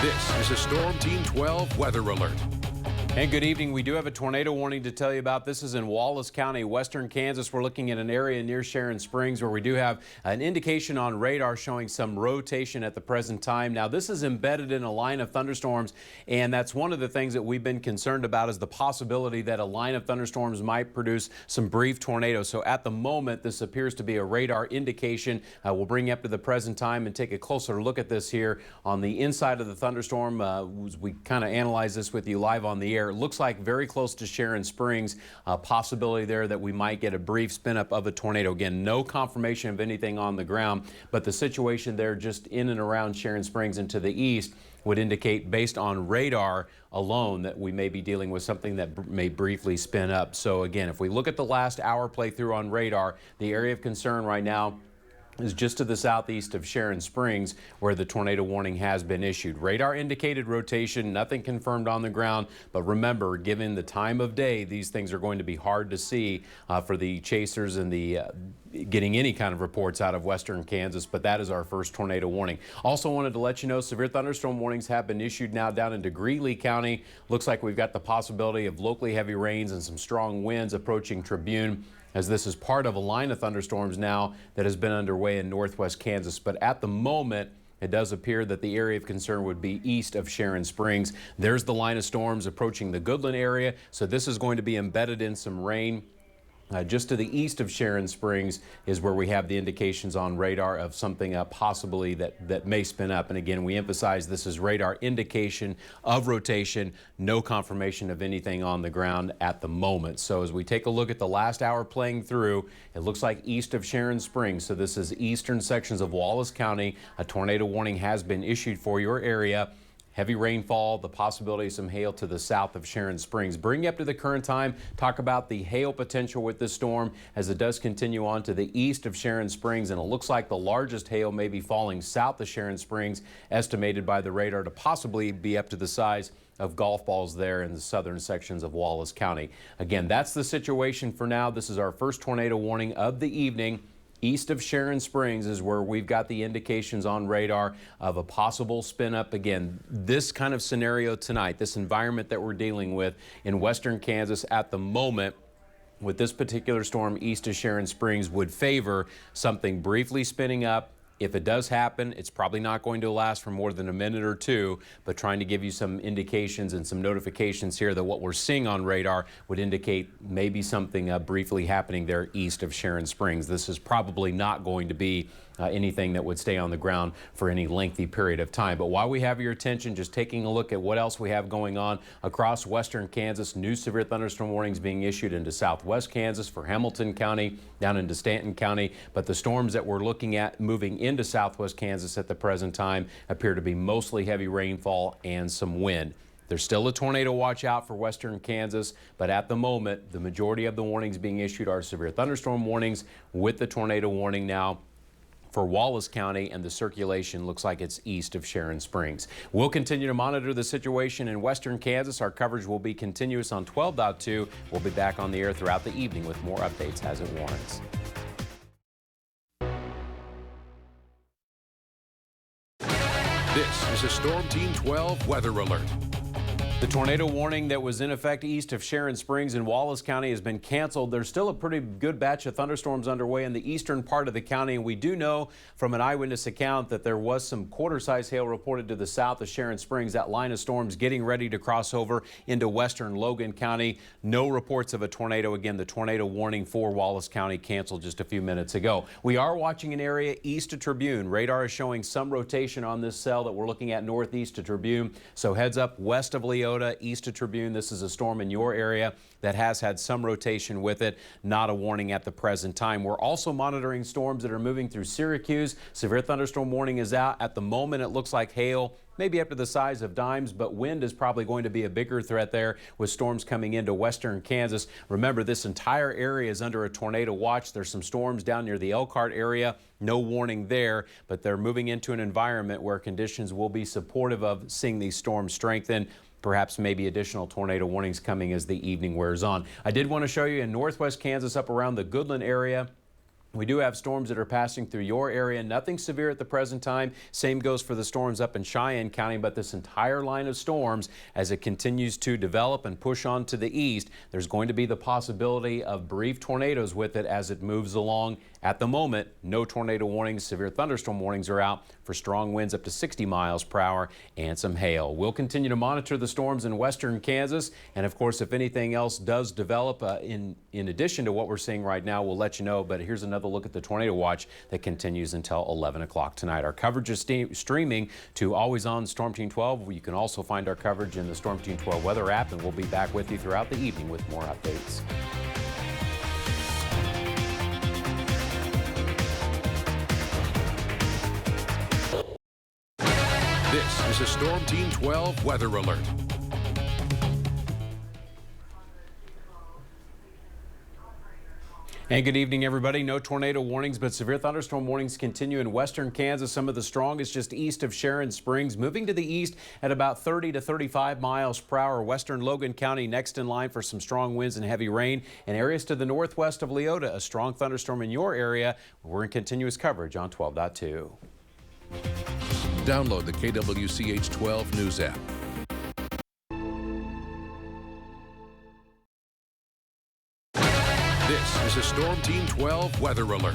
This is a Storm Team 12 weather alert. And good evening. We do have a tornado warning to tell you about. This is in Wallace County, western Kansas. We're looking at an area near Sharon Springs where we do have an indication on radar showing some rotation at the present time. Now, this is embedded in a line of thunderstorms, and that's one of the things that we've been concerned about is the possibility that a line of thunderstorms might produce some brief tornadoes. So at the moment, this appears to be a radar indication. We'll bring you up to the present time and take a closer look at this here on the inside of the thunderstorm. We kind of analyze this with you live on the air. It looks like very close to Sharon Springs, a possibility there that we might get a brief spin up of a tornado. Again, no confirmation of anything on the ground, but the situation there just in and around Sharon Springs and to the east would indicate, based on radar alone, that we may be dealing with something that may briefly spin up. So again, if we look at the last hour playthrough on radar, the area of concern right now is just to the southeast of Sharon Springs, where the tornado warning has been issued. Radar indicated rotation, nothing confirmed on the ground, but remember, given the time of day, these things are going to be hard to see for the chasers and the getting any kind of reports out of western Kansas, but that is our first tornado warning. Also wanted to let you know severe thunderstorm warnings have been issued now down into Greeley County. Looks like we've got the possibility of locally heavy rains and some strong winds approaching Tribune, as this is part of a line of thunderstorms now that has been underway in northwest Kansas. But at the moment, it does appear that the area of concern would be east of Sharon Springs. There's the line of storms approaching the Goodland area, so this is going to be embedded in some rain. Just to the east of Sharon Springs is where we have the indications on radar of something possibly that may spin up. And again, we emphasize this is radar indication of rotation, no confirmation of anything on the ground at the moment. So as we take a look at the last hour playing through, it looks like east of Sharon Springs. So this is eastern sections of Wallace County. A tornado warning has been issued for your area. Heavy rainfall, the possibility of some hail to the south of Sharon Springs. Bring you up to the current time, talk about the hail potential with this storm as it does continue on to the east of Sharon Springs, and it looks like the largest hail may be falling south of Sharon Springs, estimated by the radar to possibly be up to the size of golf balls there in the southern sections of Wallace County. Again, that's the situation for now. This is our first tornado warning of the evening. East of Sharon Springs is where we've got the indications on radar of a possible spin up. Again, this kind of scenario tonight, this environment that we're dealing with in western Kansas at the moment with this particular storm east of Sharon Springs would favor something briefly spinning up. If it does happen, it's probably not going to last for more than a minute or two, but trying to give you some indications and some notifications here that what we're seeing on radar would indicate maybe something briefly happening there east of Sharon Springs. This is probably not going to be anything that would stay on the ground for any lengthy period of time. But while we have your attention, just taking a look at what else we have going on across western Kansas. New severe thunderstorm warnings being issued into southwest Kansas for Hamilton County, down into Stanton County. But the storms that we're looking at moving into southwest Kansas at the present time appear to be mostly heavy rainfall and some wind. There's still a tornado watch out for western Kansas, but at the moment, the majority of the warnings being issued are severe thunderstorm warnings with the tornado warning now for Wallace County, and the circulation looks like it's east of Sharon Springs. We'll continue to monitor the situation in western Kansas. Our coverage will be continuous on 12.2. We'll be back on the air throughout the evening with more updates as it warrants. This is a Storm Team 12 weather alert. The tornado warning that was in effect east of Sharon Springs in Wallace County has been canceled. There's still a pretty good batch of thunderstorms underway in the eastern part of the county, and we do know from an eyewitness account that there was some quarter-size hail reported to the south of Sharon Springs. That line of storms getting ready to cross over into western Logan County. No reports of a tornado. Again, the tornado warning for Wallace County canceled just a few minutes ago. We are watching an area east of Tribune. Radar is showing some rotation on this cell that we're looking at northeast of Tribune. So heads up west of Leota, east of Tribune. This is a storm in your area that has had some rotation with it. Not a warning at the present time. We're also monitoring storms that are moving through Syracuse. Severe thunderstorm warning is out. At the moment, it looks like hail maybe up to the size of dimes, but wind is probably going to be a bigger threat there with storms coming into western Kansas. Remember, this entire area is under a tornado watch. There's some storms down near the Elkhart area. No warning there, but they're moving into an environment where conditions will be supportive of seeing these storms strengthen. Perhaps maybe additional tornado warnings coming as the evening wears on. I did want to show you in northwest Kansas up around the Goodland area. We do have storms that are passing through your area. Nothing severe at the present time. Same goes for the storms up in Cheyenne County, but this entire line of storms, as it continues to develop and push on to the east, there's going to be the possibility of brief tornadoes with it as it moves along. At the moment, no tornado warnings. Severe thunderstorm warnings are out for strong winds up to 60 miles per hour and some hail. We'll continue to monitor the storms in western Kansas, and of course, if anything else does develop in addition to what we're seeing right now, we'll let you know. But here's another look at the tornado watch that continues until 11 o'clock tonight. Our coverage is streaming to Always On Storm Team 12. You can also find our coverage in the Storm Team 12 weather app, and we'll be back with you throughout the evening with more updates. This is a Storm Team 12 weather alert. And good evening, everybody. No tornado warnings, but severe thunderstorm warnings continue in western Kansas. Some of the strongest just east of Sharon Springs, moving to the east at about 30 to 35 miles per hour. Western Logan County next in line for some strong winds and heavy rain. And areas to the northwest of Leota, a strong thunderstorm in your area. We're in continuous coverage on 12.2. Download the KWCH 12 News app. This is a Storm Team 12 weather alert.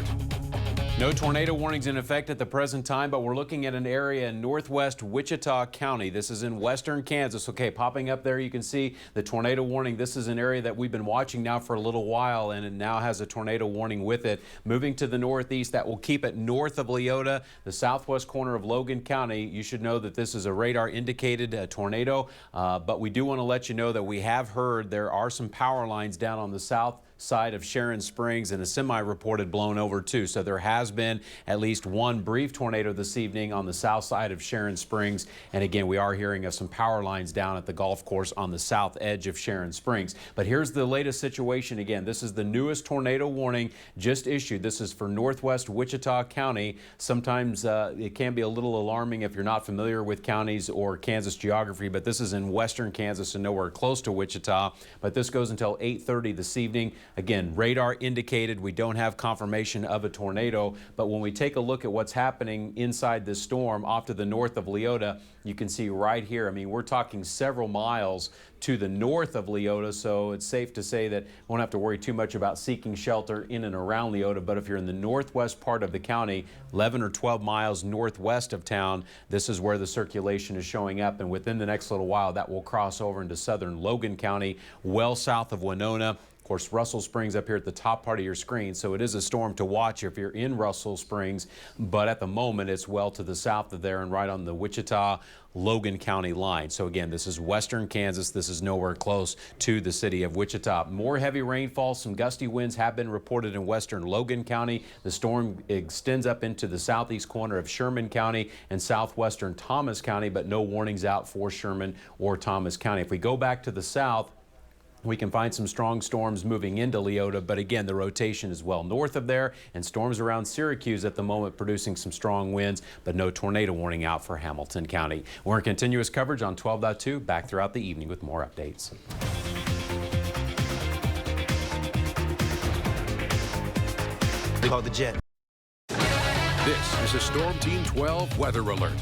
No tornado warnings in effect at the present time, but we're looking at an area in northwest Wichita County. This is in western Kansas. Okay, popping up there, you can see the tornado warning. This is an area that we've been watching now for a little while, and it now has a tornado warning with it. Moving to the northeast, that will keep it north of Leota, the southwest corner of Logan County. You should know that this is a radar indicated tornado, but we do want to let you know that we have heard there are some power lines down on the south side of Sharon Springs, and a semi reported blown over too. So there has been at least one brief tornado this evening on the south side of Sharon Springs. And again, we are hearing of some power lines down at the golf course on the south edge of Sharon Springs. But here's the latest situation. Again, this is the newest tornado warning just issued. This is for northwest Wichita County. Sometimes it can be a little alarming if you're not familiar with counties or Kansas geography, but this is in western Kansas and nowhere close to Wichita. But this goes until 8:30 this evening. Again, radar indicated. We don't have confirmation of a tornado, but when we take a look at what's happening inside this storm off to the north of Leota, you can see right here, I mean, we're talking several miles to the north of Leota, so it's safe to say that we won't have to worry too much about seeking shelter in and around Leota. But if you're in the northwest part of the county, 11 or 12 miles northwest of town, this is where the circulation is showing up, and within the next little while, that will cross over into southern Logan County, well south of Winona. Of course, Russell Springs up here at the top part of your screen, so it is a storm to watch if you're in Russell Springs, but at the moment it's well to the south of there and right on the Wichita-Logan County line. So again, this is western Kansas. This is nowhere close to the city of Wichita. More heavy rainfall, some gusty winds have been reported in western Logan County. The storm extends up into the southeast corner of Sherman County and southwestern Thomas County, but no warnings out for Sherman or Thomas County. If we go back to the south, we can find some strong storms moving into Leota, but again, the rotation is well north of there, and storms around Syracuse at the moment producing some strong winds, but no tornado warning out for Hamilton County. We're in continuous coverage on 12.2, back throughout the evening with more updates. They call the jet. This is a Storm Team 12 weather alert.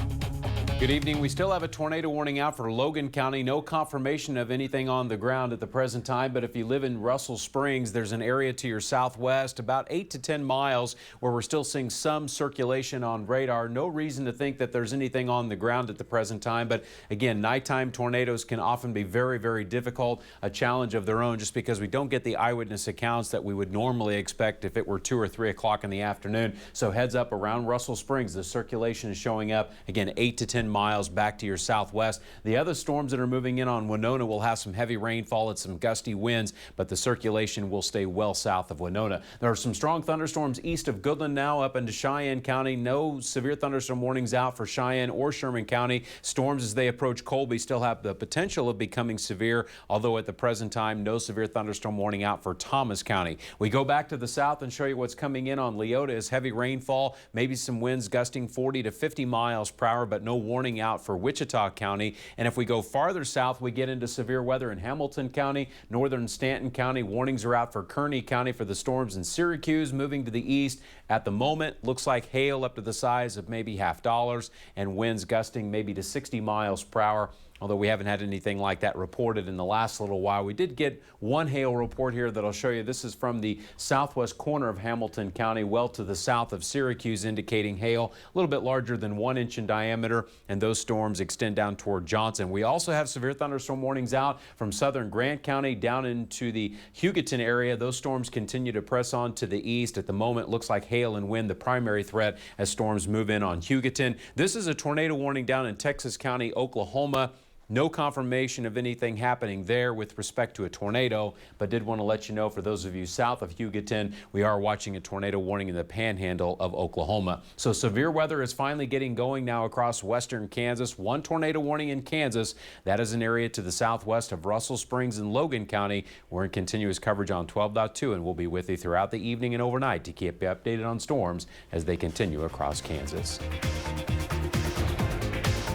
Good evening. We still have a tornado warning out for Logan County. No confirmation of anything on the ground at the present time, but if you live in Russell Springs, there's an area to your southwest, about 8 to 10 miles, where we're still seeing some circulation on radar. No reason to think that there's anything on the ground at the present time, but again, nighttime tornadoes can often be very, very difficult, a challenge of their own, just because we don't get the eyewitness accounts that we would normally expect if it were 2 or 3 o'clock in the afternoon. So heads up around Russell Springs. The circulation is showing up, again, 8 to 10 miles back to your southwest. The other storms that are moving in on Winona will have some heavy rainfall and some gusty winds, but the circulation will stay well south of Winona. There are some strong thunderstorms east of Goodland now up into Cheyenne County. No severe thunderstorm warnings out for Cheyenne or Sherman County. Storms as they approach Colby still have the potential of becoming severe, although at the present time, no severe thunderstorm warning out for Thomas County. We go back to the south and show you what's coming in on Leota is heavy rainfall, maybe some winds gusting 40 to 50 miles per hour, but no warning warning out for Wichita County. And if we go farther south, we get into severe weather in Hamilton County, northern Stanton County. Warnings are out for Kearney County for the storms in Syracuse. Moving to the east at the moment, looks like hail up to the size of maybe $0.50 and winds gusting maybe to 60 miles per hour. Although we haven't had anything like that reported in the last little while. We did get one hail report here that I'll show you. This is from the southwest corner of Hamilton County, well to the south of Syracuse, indicating hail a little bit larger than 1 inch in diameter, and those storms extend down toward Johnson. We also have severe thunderstorm warnings out from southern Grant County down into the Hugoton area. Those storms continue to press on to the east. At the moment, looks like hail and wind the primary threat as storms move in on Hugoton. This is a tornado warning down in Texas County, Oklahoma. No confirmation of anything happening there with respect to a tornado, but did want to let you know, for those of you south of Hugoton, we are watching a tornado warning in the panhandle of Oklahoma. So severe weather is finally getting going now across western Kansas. One tornado warning in Kansas. That is an area to the southwest of Russell Springs and Logan County. We're in continuous coverage on 12.2, and we'll be with you throughout the evening and overnight to keep you updated on storms as they continue across Kansas.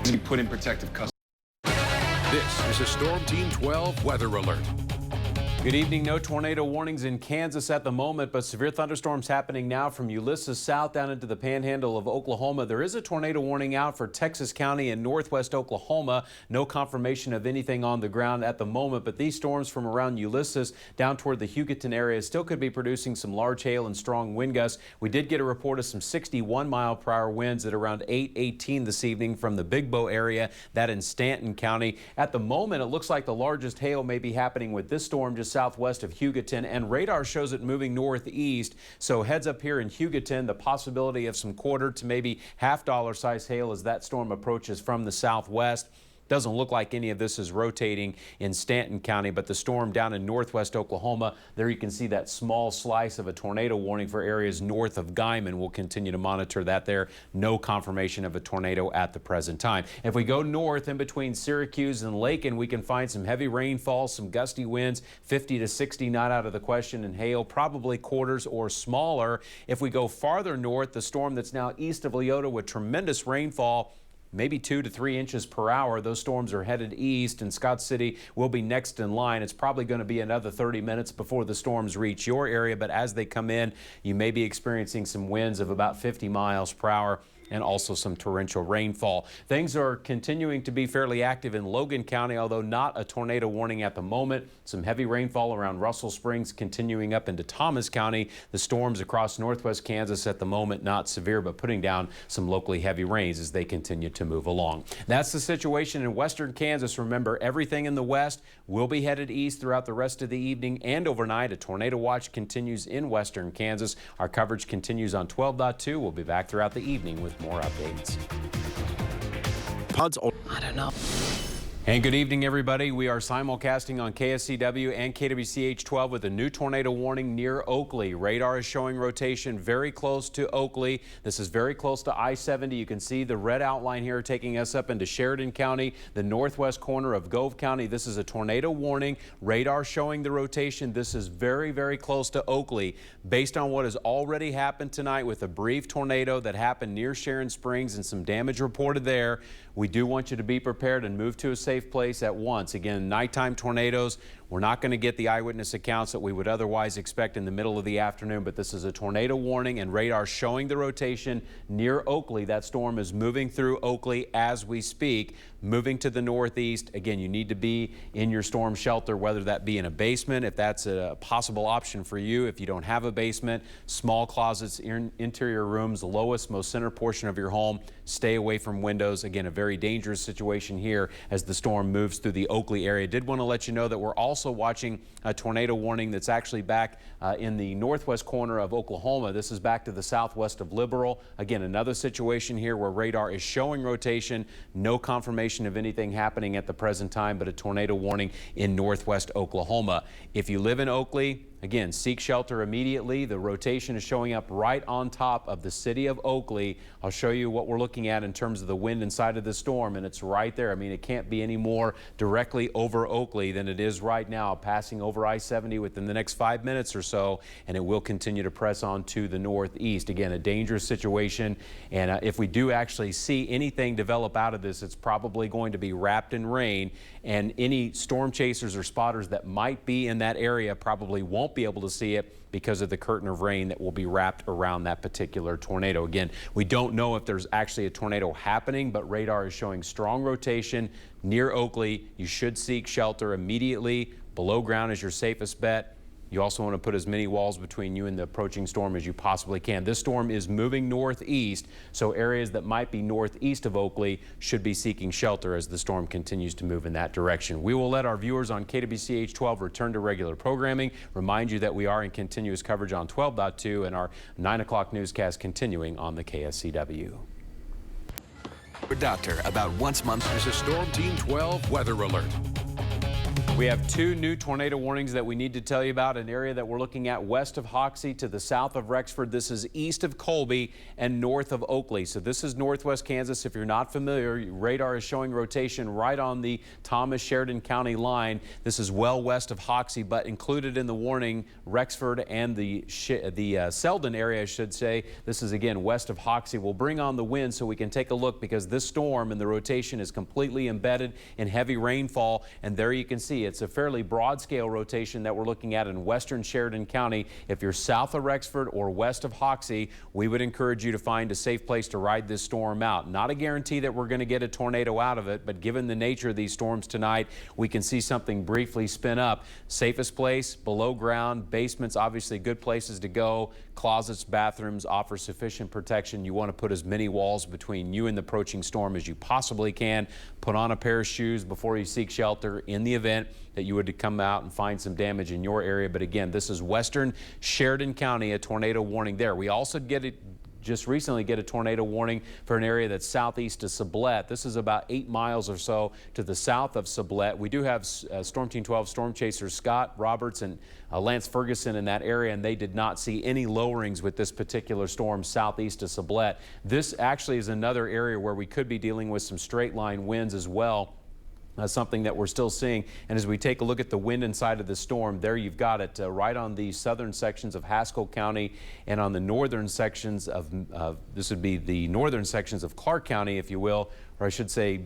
You put in protective custody. This is a Storm Team 12 weather alert. Good evening. No tornado warnings in Kansas at the moment, but severe thunderstorms happening now from Ulysses south down into the panhandle of Oklahoma. There is a tornado warning out for Texas County and northwest Oklahoma. No confirmation of anything on the ground at the moment, but these storms from around Ulysses down toward the Hugoton area still could be producing some large hail and strong wind gusts. We did get a report of some 61-mile-per-hour winds at around 8:18 this evening from the Big Bow area, that in Stanton County. At the moment, it looks like the largest hail may be happening with this storm just southwest of Hugoton, and radar shows it moving northeast. So heads up here in Hugoton, the possibility of some quarter to maybe $half size hail as that storm approaches from the southwest. Doesn't look like any of this is rotating in Stanton County, but the storm down in northwest Oklahoma, there you can see that small slice of a tornado warning for areas north of Guyman. We'll continue to monitor that there. No confirmation of a tornado at the present time. If we go north in between Syracuse and Lakin, we can find some heavy rainfall, some gusty winds, 50 to 60 not out of the question, and hail probably quarters or smaller. If we go farther north, the storm that's now east of Leota with tremendous rainfall, maybe 2 to 3 inches per hour. Those storms are headed east, and Scott City will be next in line. It's probably going to be another 30 minutes before the storms reach your area, but as they come in, you may be experiencing some winds of about 50 miles per hour. And also some torrential rainfall. Things are continuing to be fairly active in Logan County, although not a tornado warning at the moment. Some heavy rainfall around Russell Springs continuing up into Thomas County. The storms across northwest Kansas at the moment not severe, but putting down some locally heavy rains as they continue to move along. That's the situation in western Kansas. Remember, everything in the west will be headed east throughout the rest of the evening and overnight. A tornado watch continues in western Kansas. Our coverage continues on 12.2. We'll be back throughout the evening with more updates. I don't know. And good evening, everybody. We are simulcasting on KSCW and KWCH 12 with a new tornado warning near Oakley. Radar is showing rotation very close to Oakley. This is very close to I-70. You can see the red outline here taking us up into Sheridan County, the northwest corner of Gove County. This is a tornado warning. Radar showing the rotation. This is very, very close to Oakley. Based on what has already happened tonight with a brief tornado that happened near Sharon Springs and some damage reported there, we do want you to be prepared and move to a safe place at once. Again, nighttime tornadoes, we're not going to get the eyewitness accounts that we would otherwise expect in the middle of the afternoon, but this is a tornado warning and radar showing the rotation near Oakley. That storm is moving through Oakley as we speak, moving to the northeast. Again, you need to be in your storm shelter, whether that be in a basement, if that's a possible option for you. If you don't have a basement, small closets, interior rooms, the lowest, most center portion of your home. Stay away from windows. Again, a very dangerous situation here as the storm moves through the Oakley area. Did want to let you know that we're also watching a tornado warning that's actually back in the northwest corner of Oklahoma. This is back to the southwest of Liberal. Again, another situation here where radar is showing rotation. No confirmation of anything happening at the present time, but a tornado warning in northwest Oklahoma. If you live in Oakley, Again, seek shelter immediately. The rotation is showing up right on top of the city of Oakley. I'll show you what we're looking at in terms of the wind inside of the storm, and it's right there. I mean, it can't be any more directly over Oakley than it is right now, passing over I-70 within the next 5 minutes or so, and it will continue to press on to the northeast. Again, a dangerous situation, and if we do actually see anything develop out of this, it's probably going to be wrapped in rain, and any storm chasers or spotters that might be in that area probably won't be able to see it because of the curtain of rain that will be wrapped around that particular tornado. Again, we don't know if there's actually a tornado happening, but radar is showing strong rotation near Oakley. You should seek shelter immediately. Below ground is your safest bet. You also want to put as many walls between you and the approaching storm as you possibly can. This storm is moving northeast, so areas that might be northeast of Oakley should be seeking shelter as the storm continues to move in that direction. We will let our viewers on KWCH 12 return to regular programming. Remind you that we are in continuous coverage on 12.2 and our 9 o'clock newscast continuing on the KSCW. Doctor about once a month. This is Storm Team 12 Weather Alert. We have two new tornado warnings that we need to tell you about. An area that we're looking at west of Hoxie to the south of Rexford. This is east of Colby and north of Oakley. So this is northwest Kansas. If you're not familiar, radar is showing rotation right on the Thomas-Sheridan County line. This is well west of Hoxie, but included in the warning, Rexford and the Selden area, I should say. This is again west of Hoxie. We'll bring on the wind so we can take a look because this storm and the rotation is completely embedded in heavy rainfall. And there you can see it's a fairly broad scale rotation that we're looking at in western Sheridan County. If you're south of Rexford or west of Hoxie, we would encourage you to find a safe place to ride this storm out. Not a guarantee that we're going to get a tornado out of it, but given the nature of these storms tonight, we can see something briefly spin up. Safest place, below ground, basements, obviously good places to go. Closets, bathrooms offer sufficient protection. You want to put as many walls between you and the approaching storm as you possibly can. Put on a pair of shoes before you seek shelter in the event that you would come out and find some damage in your area. But again, this is western Sheridan County, a tornado warning there. We also just recently get a tornado warning for an area that's southeast of Sublette. This is about 8 miles or so to the south of Sublette. We do have Storm Team 12 storm chasers Scott Roberts and Lance Ferguson in that area, and they did not see any lowerings with this particular storm southeast of Sublette. This actually is another area where we could be dealing with some straight line winds as well. Something that we're still seeing. And as we take a look at the wind inside of the storm, there you've got it right on the southern sections of Haskell County and on the northern sections of, this would be the northern sections of Clark County, if you will, or I should say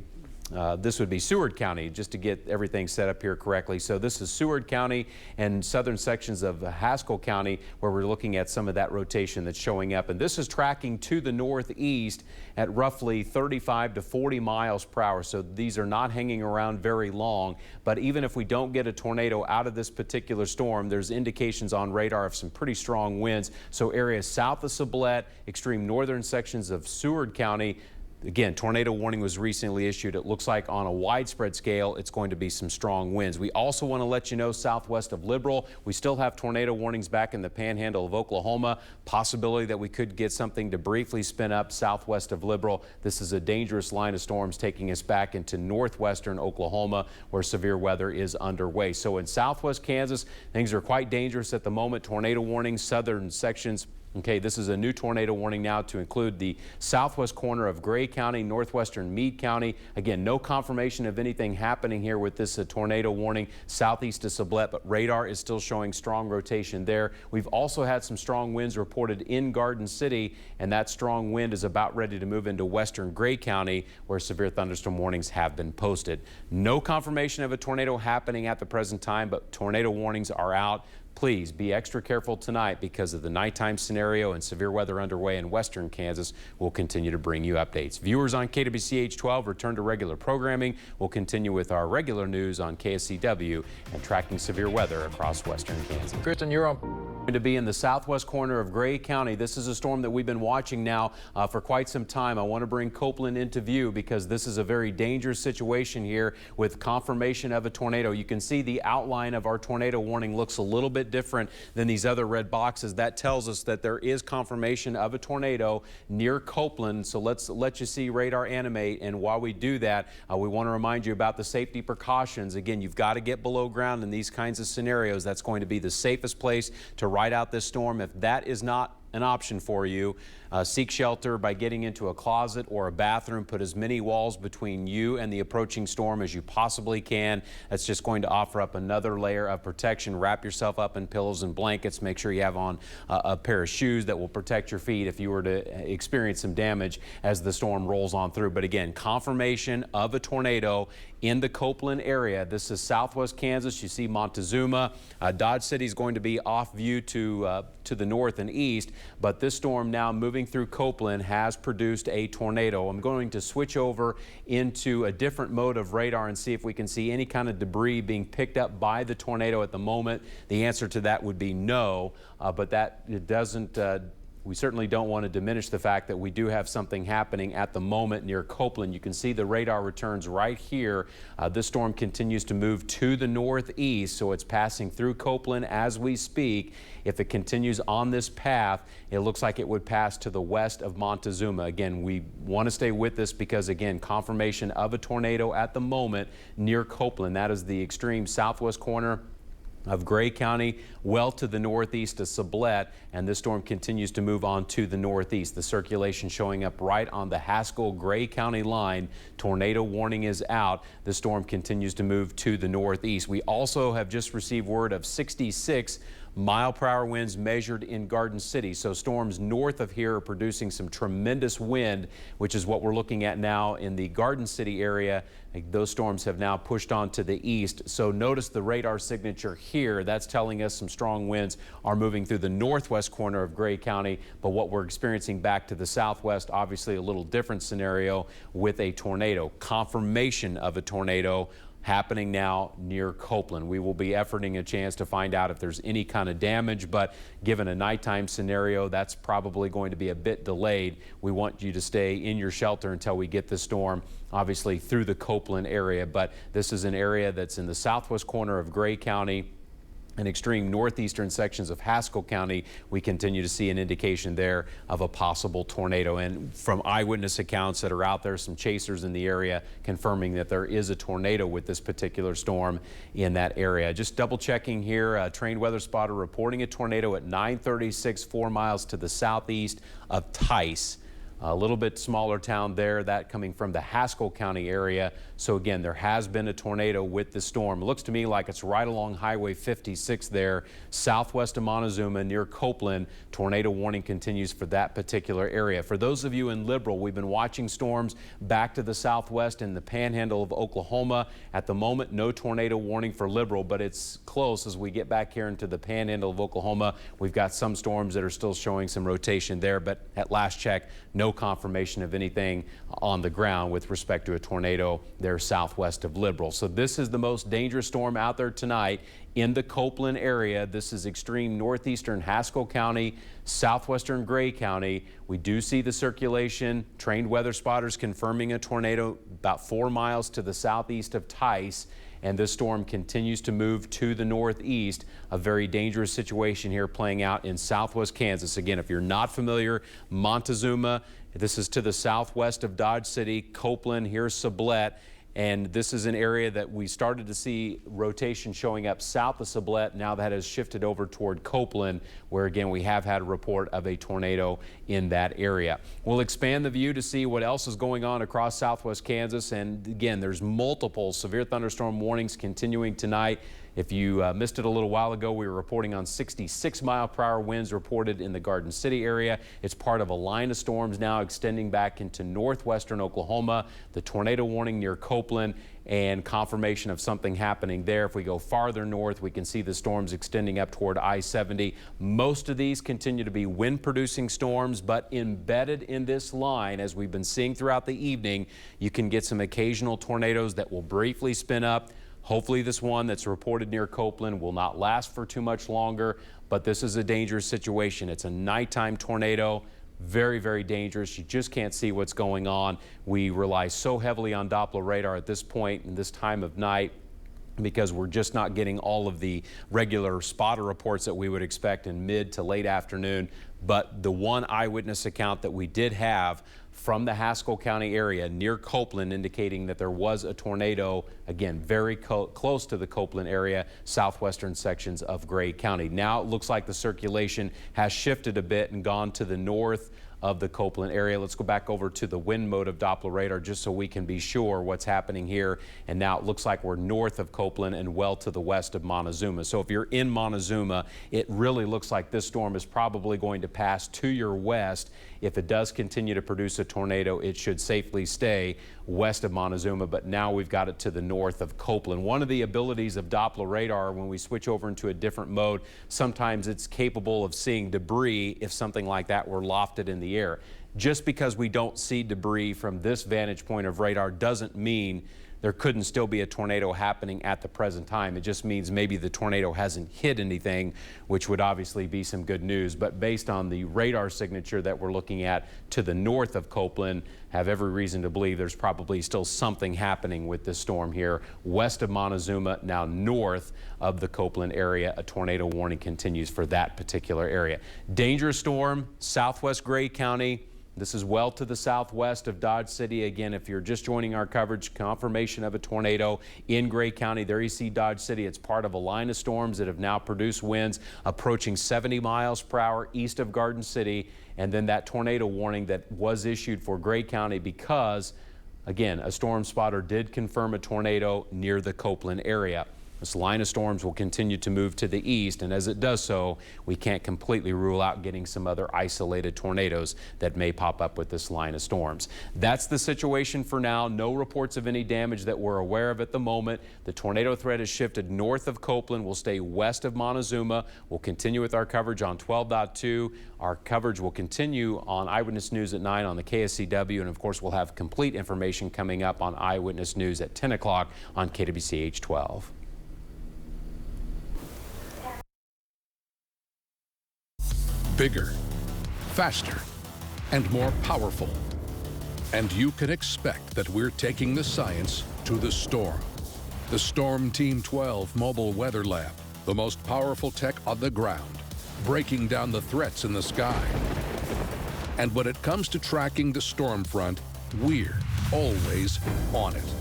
this would be Seward County, just to get everything set up here correctly. So this is Seward County and southern sections of Haskell County where we're looking at some of that rotation that's showing up. And this is tracking to the northeast at roughly 35 to 40 miles per hour. So these are not hanging around very long. But even if we don't get a tornado out of this particular storm, there's indications on radar of some pretty strong winds. So areas south of Sublette, extreme northern sections of Seward County. Again, tornado warning was recently issued. It looks like on a widespread scale, it's going to be some strong winds. We also want to let you know southwest of Liberal, we still have tornado warnings back in the panhandle of Oklahoma. Possibility that we could get something to briefly spin up southwest of Liberal. This is a dangerous line of storms taking us back into northwestern Oklahoma where severe weather is underway. So in southwest Kansas, things are quite dangerous at the moment. Tornado warnings, southern sections. Okay, this is a new tornado warning now to include the southwest corner of Gray County, northwestern Meade County. Again, no confirmation of anything happening here with this tornado warning southeast of Sublette, but radar is still showing strong rotation there. We've also had some strong winds reported in Garden City, and that strong wind is about ready to move into western Gray County, where severe thunderstorm warnings have been posted. No confirmation of a tornado happening at the present time, but tornado warnings are out. Please be extra careful tonight because of the nighttime scenario and severe weather underway in western Kansas. We'll continue to bring you updates. Viewers on KWCH 12 return to regular programming. We'll continue with our regular news on KSCW and tracking severe weather across western Kansas. Kristen, you're on. To be in the southwest corner of Gray County. This is a storm that we've been watching now for quite some time. I want to bring Copeland into view because this is a very dangerous situation here with confirmation of a tornado. You can see the outline of our tornado warning looks a little bit different than these other red boxes. That tells us that there is confirmation of a tornado near Copeland. So let's let you see radar animate, and while we do that, we want to remind you about the safety precautions. Again, you've got to get below ground in these kinds of scenarios. That's going to be the safest place to ride out this storm. If that is not an option for you, seek shelter by getting into a closet or a bathroom. Put as many walls between you and the approaching storm as you possibly can. That's just going to offer up another layer of protection. Wrap yourself up in pillows and blankets. Make sure you have on a pair of shoes that will protect your feet if you were to experience some damage as the storm rolls on through. But again, confirmation of a tornado in the Copeland area. This is southwest Kansas. You see Montezuma. Dodge City is going to be off view to the north and east, but this storm now moving through Copeland has produced a tornado. I'm going to switch over into a different mode of radar and see if we can see any kind of debris being picked up by the tornado at the moment. The answer to that would be no, but that it doesn't we certainly don't want to diminish the fact that we do have something happening at the moment near Copeland. You can see the radar returns right here. This storm continues to move to the northeast, so it's passing through Copeland as we speak. If it continues on this path, it looks like it would pass to the west of Montezuma. Again, we want to stay with this because, again, confirmation of a tornado at the moment near Copeland. That is the extreme southwest corner of Gray County, well to the northeast of Sublette, and this storm continues to move on to the northeast. The circulation showing up right on the Haskell-Gray County line. Tornado warning is out. The storm continues to move to the northeast. We also have just received word of 66 mile-per-hour winds measured in Garden City. So storms north of here are producing some tremendous wind, which is what we're looking at now in the Garden City area. Those storms have now pushed on to the east. So notice the radar signature here. That's telling us some strong winds are moving through the northwest corner of Gray County. But what we're experiencing back to the southwest, obviously a little different scenario with a tornado. Confirmation of a tornado happening now near Copeland. We will be efforting a chance to find out if there's any kind of damage, but given a nighttime scenario, that's probably going to be a bit delayed. We want you to stay in your shelter until we get the storm, obviously, through the Copeland area. But this is an area that's in the southwest corner of Gray County and extreme northeastern sections of Haskell County. We continue to see an indication there of a possible tornado, and from eyewitness accounts that are out there, some chasers in the area confirming that there is a tornado with this particular storm in that area. Just double checking here, a trained weather spotter reporting a tornado at 9:36, 4 miles to the southeast of Tice. A little bit smaller town there, that coming from the Haskell County area. So again, there has been a tornado with the storm. It looks to me like it's right along Highway 56 there, southwest of Montezuma near Copeland. Tornado warning continues for that particular area. For those of you in Liberal, we've been watching storms back to the southwest in the panhandle of Oklahoma. At the moment, no tornado warning for Liberal, but it's close as we get back here into the panhandle of Oklahoma. We've got some storms that are still showing some rotation there, but at last check, no confirmation of anything on the ground with respect to a tornado there southwest of Liberal. So this is the most dangerous storm out there tonight in the Copeland area. This is extreme northeastern Haskell County, southwestern Gray County. We do see the circulation. Trained weather spotters confirming a tornado about 4 miles to the southeast of Tice. And this storm continues to move to the northeast. A very dangerous situation here playing out in southwest Kansas. Again, if you're not familiar, Montezuma, this is to the southwest of Dodge City. Copeland, here's Sublette. And this is an area that we started to see rotation showing up south of Sublette. Now that has shifted over toward Copeland, where again we have had a report of a tornado in that area. We'll expand the view to see what else is going on across southwest Kansas. And again, there's multiple severe thunderstorm warnings continuing tonight. If you missed it a little while ago, we were reporting on 66 mile-per-hour winds reported in the Garden City area. It's part of a line of storms now extending back into northwestern Oklahoma. The tornado warning near Copeland and confirmation of something happening there. If we go farther north, we can see the storms extending up toward I-70. Most of these continue to be wind-producing storms, but embedded in this line, as we've been seeing throughout the evening, you can get some occasional tornadoes that will briefly spin up, Hopefully this one that's reported near Copeland will not last for too much longer, but this is a dangerous situation. It's a nighttime tornado. Very, very dangerous. You just can't see what's going on. We rely so heavily on Doppler radar at this point in this time of night because we're just not getting all of the regular spotter reports that we would expect in mid to late afternoon. But the one eyewitness account that we did have from the Haskell County area near Copeland indicating that there was a tornado, again, very close to the Copeland area, southwestern sections of Gray County. Now it looks like the circulation has shifted a bit and gone to the north of the Copeland area. Let's go back over to the wind mode of Doppler radar just so we can be sure what's happening here. And now it looks like we're north of Copeland and well to the west of Montezuma. So if you're in Montezuma, it really looks like this storm is probably going to pass to your west. If it does continue to produce a tornado, it should safely stay west of Montezuma, but now we've got it to the north of Copeland. One of the abilities of Doppler radar when we switch over into a different mode, sometimes it's capable of seeing debris if something like that were lofted in the air. Just because we don't see debris from this vantage point of radar doesn't mean there couldn't still be a tornado happening at the present time. It just means maybe the tornado hasn't hit anything, which would obviously be some good news. But based on the radar signature that we're looking at to the north of Copeland, have every reason to believe there's probably still something happening with this storm here west of Montezuma, now north of the Copeland area. A tornado warning continues for that particular area. Dangerous storm, southwest Gray County. This is well to the southwest of Dodge City. Again, if you're just joining our coverage, confirmation of a tornado in Gray County. There you see Dodge City. It's part of a line of storms that have now produced winds approaching 70 miles per hour east of Garden City. And then that tornado warning that was issued for Gray County because, again, a storm spotter did confirm a tornado near the Copeland area. This line of storms will continue to move to the east, and as it does so, we can't completely rule out getting some other isolated tornadoes that may pop up with this line of storms. That's the situation for now. No reports of any damage that we're aware of at the moment. The tornado threat has shifted north of Copeland. We'll stay west of Montezuma. We'll continue with our coverage on 12.2. Our coverage will continue on Eyewitness News at 9 on the KSCW, and of course we'll have complete information coming up on Eyewitness News at 10 o'clock on KWCH 12. Bigger, faster, and more powerful. And you can expect that we're taking the science to the storm. The Storm Team 12 Mobile Weather Lab, the most powerful tech on the ground, breaking down the threats in the sky. And when it comes to tracking the storm front, we're always on it.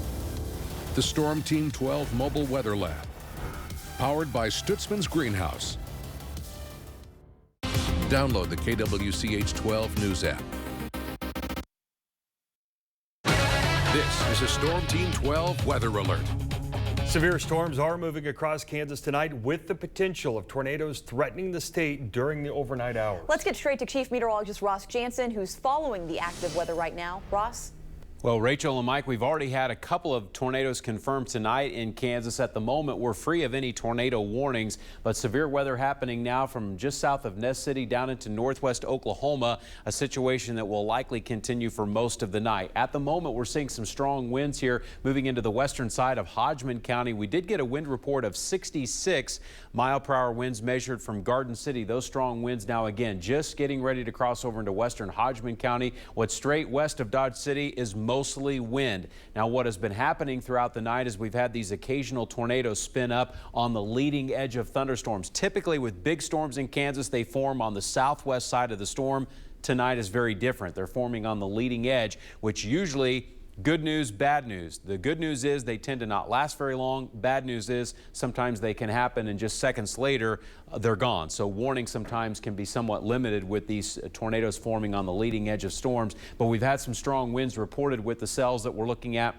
The Storm Team 12 Mobile Weather Lab, powered by Stutzman's Greenhouse. Download the KWCH 12 News app. This is a Storm Team 12 weather alert. Severe storms are moving across Kansas tonight with the potential of tornadoes threatening the state during the overnight hours. Let's get straight to Chief Meteorologist Ross Jansen, who's following the active weather right now. Ross? Well, Rachel and Mike, we've already had a couple of tornadoes confirmed tonight in Kansas. At the moment, we're free of any tornado warnings, but severe weather happening now from just south of Ness City down into northwest Oklahoma, a situation that will likely continue for most of the night. At the moment, we're seeing some strong winds here moving into the western side of Hodgman County. We did get a wind report of 66 mile-per-hour winds measured from Garden City. Those strong winds now again just getting ready to cross over into western Hodgman County. What's straight west of Dodge City is mostly wind. Now, what has been happening throughout the night is we've had these occasional tornadoes spin up on the leading edge of thunderstorms. Typically with big storms in Kansas, they form on the southwest side of the storm. Tonight is very different. They're forming on the leading edge, which usually good news, bad news. The good news is they tend to not last very long. Bad news is sometimes they can happen and just seconds later they're gone. So warning sometimes can be somewhat limited with these tornadoes forming on the leading edge of storms. But we've had some strong winds reported with the cells that we're looking at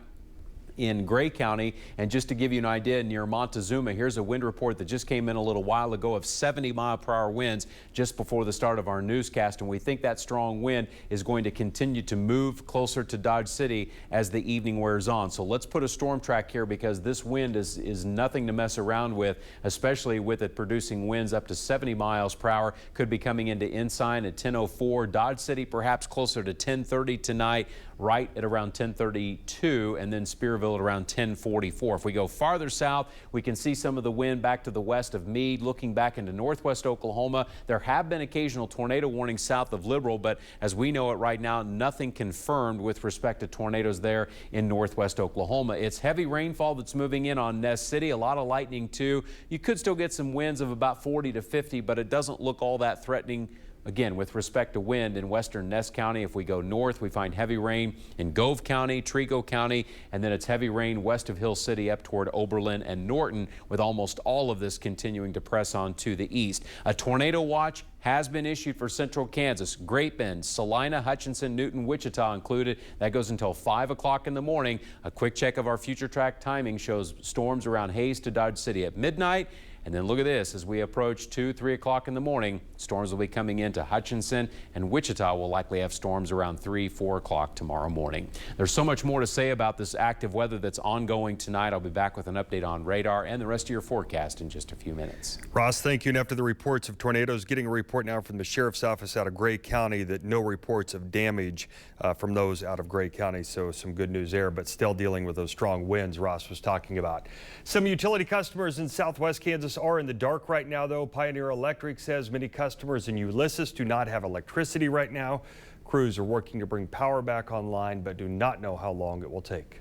in Gray County. And just to give you an idea, near Montezuma, here's a wind report that just came in a little while ago of 70 mile-per-hour winds just before the start of our newscast. And we think that strong wind is going to continue to move closer to Dodge City as the evening wears on. So let's put a storm track here because this wind is nothing to mess around with, especially with it producing winds up to 70 miles per hour. Could be coming into Ensign at 10:04. Dodge City perhaps closer to 10:30 tonight. right at around 10:32, and then Spearville at around 10:44. If we go farther south, we can see some of the wind back to the west of Meade. Looking back into northwest Oklahoma, there have been occasional tornado warnings south of Liberal, but as we know it right now, nothing confirmed with respect to tornadoes there in northwest Oklahoma. It's heavy rainfall that's moving in on Ness City, a lot of lightning too. You could still get some winds of about 40 to 50, but it doesn't look all that threatening. Again, with respect to wind in western Ness County, if we go north, we find heavy rain in Gove County, Trigo County, and then it's heavy rain west of Hill City up toward Oberlin and Norton, with almost all of this continuing to press on to the east. A tornado watch has been issued for central Kansas, Great Bend, Salina, Hutchinson, Newton, Wichita included. That goes until 5 o'clock in the morning. A quick check of our future track timing shows storms around Hays to Dodge City at midnight. And then look at this, as we approach 2, 3 o'clock in the morning, storms will be coming into Hutchinson, and Wichita will likely have storms around 3, 4 o'clock tomorrow morning. There's so much more to say about this active weather that's ongoing tonight. I'll be back with an update on radar and the rest of your forecast in just a few minutes. Ross, thank you. And after the reports of tornadoes, getting a report now from the Sheriff's Office out of Gray County that no reports of damage from those out of Gray County. So some good news there, but still dealing with those strong winds Ross was talking about. Some utility customers in southwest Kansas are in the dark right now, though. Pioneer Electric says many customers in Ulysses do not have electricity right now. Crews are working to bring power back online, but do not know how long it will take.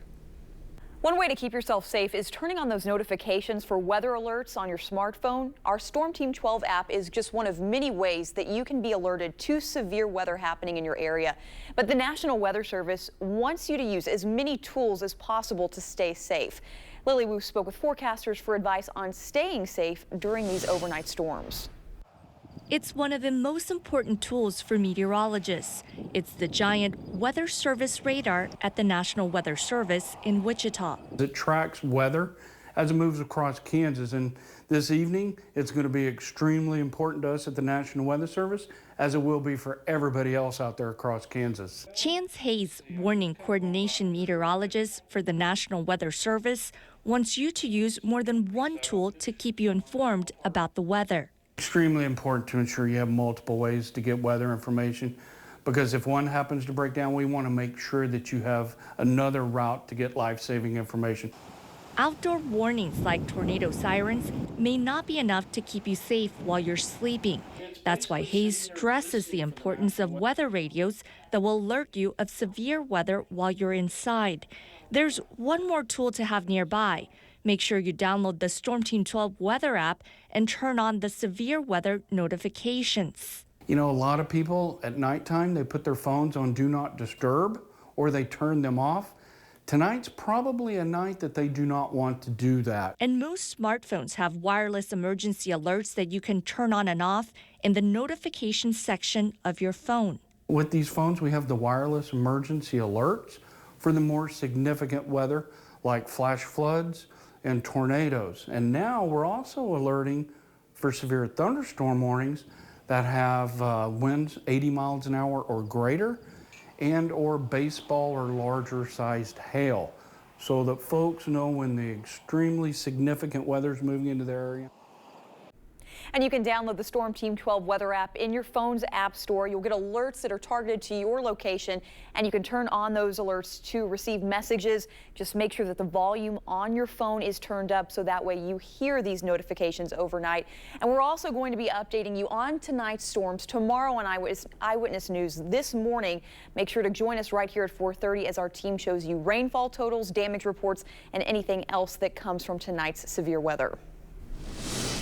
One way to keep yourself safe is turning on those notifications for weather alerts on your smartphone. Our Storm Team 12 app is just one of many ways that you can be alerted to severe weather happening in your area. But the National Weather Service wants you to use as many tools as possible to stay safe. Lily Wu spoke with forecasters for advice on staying safe during these overnight storms. It's one of the most important tools for meteorologists. It's the giant Weather Service radar at the National Weather Service in Wichita. It tracks weather as it moves across Kansas, and this evening it's going to be extremely important to us at the National Weather Service, as it will be for everybody else out there across Kansas. Chance Hayes, warning coordination meteorologist for the National Weather Service, wants you to use more than one tool to keep you informed about the weather. Extremely important to ensure you have multiple ways to get weather information, because if one happens to break down, we want to make sure that you have another route to get life-saving information. Outdoor warnings like tornado sirens may not be enough to keep you safe while you're sleeping. That's why Hayes stresses the importance of weather radios that will alert you of severe weather while you're inside. There's one more tool to have nearby. Make sure you download the Storm Team 12 weather app and turn on the severe weather notifications. You know, a lot of people at nighttime, they put their phones on Do Not Disturb or they turn them off. Tonight's probably a night that they do not want to do that. And most smartphones have wireless emergency alerts that you can turn on and off in the notification section of your phone. With these phones, we have the wireless emergency alerts for the more significant weather like flash floods and tornadoes. And now we're also alerting for severe thunderstorm warnings that have winds 80 miles an hour or greater, and or baseball or larger sized hail, so that folks know when the extremely significant weather is moving into their area. And you can download the Storm Team 12 weather app in your phone's app store. You'll get alerts that are targeted to your location, and you can turn on those alerts to receive messages. Just make sure that the volume on your phone is turned up so that way you hear these notifications overnight. And we're also going to be updating you on tonight's storms tomorrow on Eyewitness News this morning. Make sure to join us right here at 4:30 as our team shows you rainfall totals, damage reports, and anything else that comes from tonight's severe weather.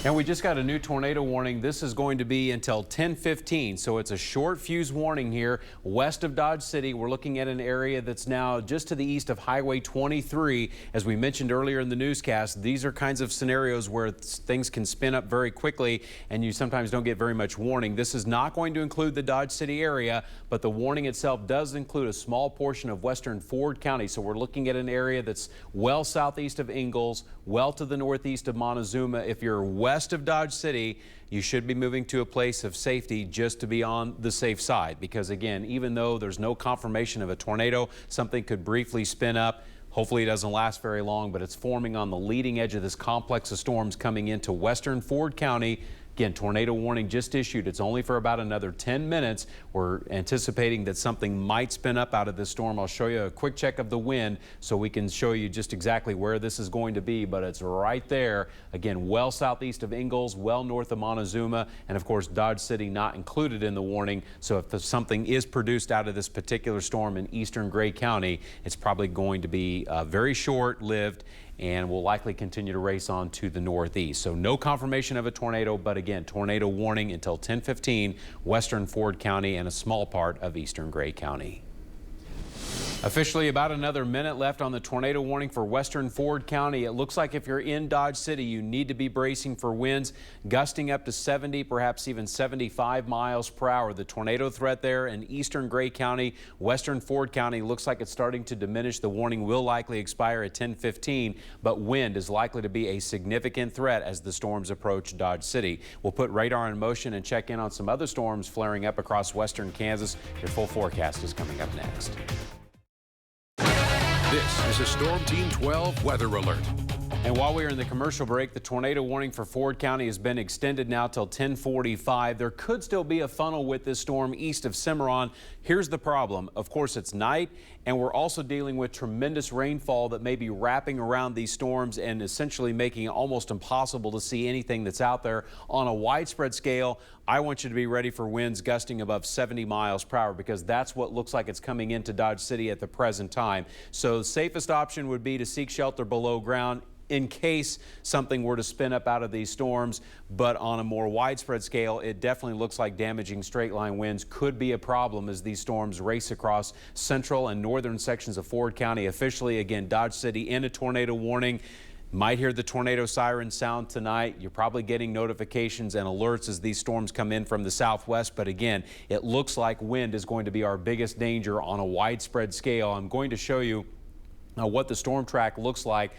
And we just got a new tornado warning. This is going to be until 10:15, so it's a short fuse warning here west of Dodge City. We're looking at an area that's now just to the east of Highway 23. As we mentioned earlier in the newscast, these are kinds of scenarios where things can spin up very quickly and you sometimes don't get very much warning. This is not going to include the Dodge City area, but the warning itself does include a small portion of western Ford County. So we're looking at an area that's well southeast of Ingalls, well to the northeast of Montezuma. If you're west of Dodge City, you should be moving to a place of safety just to be on the safe side, because again, even though there's no confirmation of a tornado, something could briefly spin up. Hopefully it doesn't last very long, but it's forming on the leading edge of this complex of storms coming into western Ford County Again, tornado warning just issued. It's only for about another 10 minutes. We're anticipating that something might spin up out of this storm. I'll show you a quick check of the wind so we can show you just exactly where this is going to be, but it's right there. Again, well southeast of Ingalls, well north of Montezuma, and of course Dodge City not included in the warning. So if something is produced out of this particular storm in eastern Gray County, it's probably going to be very short-lived and will likely continue to race on to the northeast. So no confirmation of a tornado, but again, tornado warning until 10:15 western Ford County and a small part of eastern Gray County. Officially, about another minute left on the tornado warning for western Ford County. It looks like if you're in Dodge City, you need to be bracing for winds gusting up to 70, perhaps even 75 miles per hour. The tornado threat there in eastern Gray County, western Ford County looks like it's starting to diminish. The warning will likely expire at 10:15, but wind is likely to be a significant threat as the storms approach Dodge City. We'll put radar in motion and check in on some other storms flaring up across western Kansas. Your full forecast is coming up next. This is a Storm Team 12 weather alert. And while we are in the commercial break, the tornado warning for Ford County has been extended now till 10:45. There could still be a funnel with this storm east of Cimarron. Here's the problem. Of course, it's night, and we're also dealing with tremendous rainfall that may be wrapping around these storms and essentially making it almost impossible to see anything that's out there. On a widespread scale, I want you to be ready for winds gusting above 70 miles per hour because that's what looks like it's coming into Dodge City at the present time. So the safest option would be to seek shelter below ground in case something were to spin up out of these storms. But on a more widespread scale, it definitely looks like damaging straight line winds could be a problem as these storms race across central and northern sections of Ford County. Officially, again, Dodge City in a tornado warning. Might hear the tornado siren sound tonight. You're probably getting notifications and alerts as these storms come in from the southwest. But again, it looks like wind is going to be our biggest danger on a widespread scale. I'm going to show you what the storm track looks like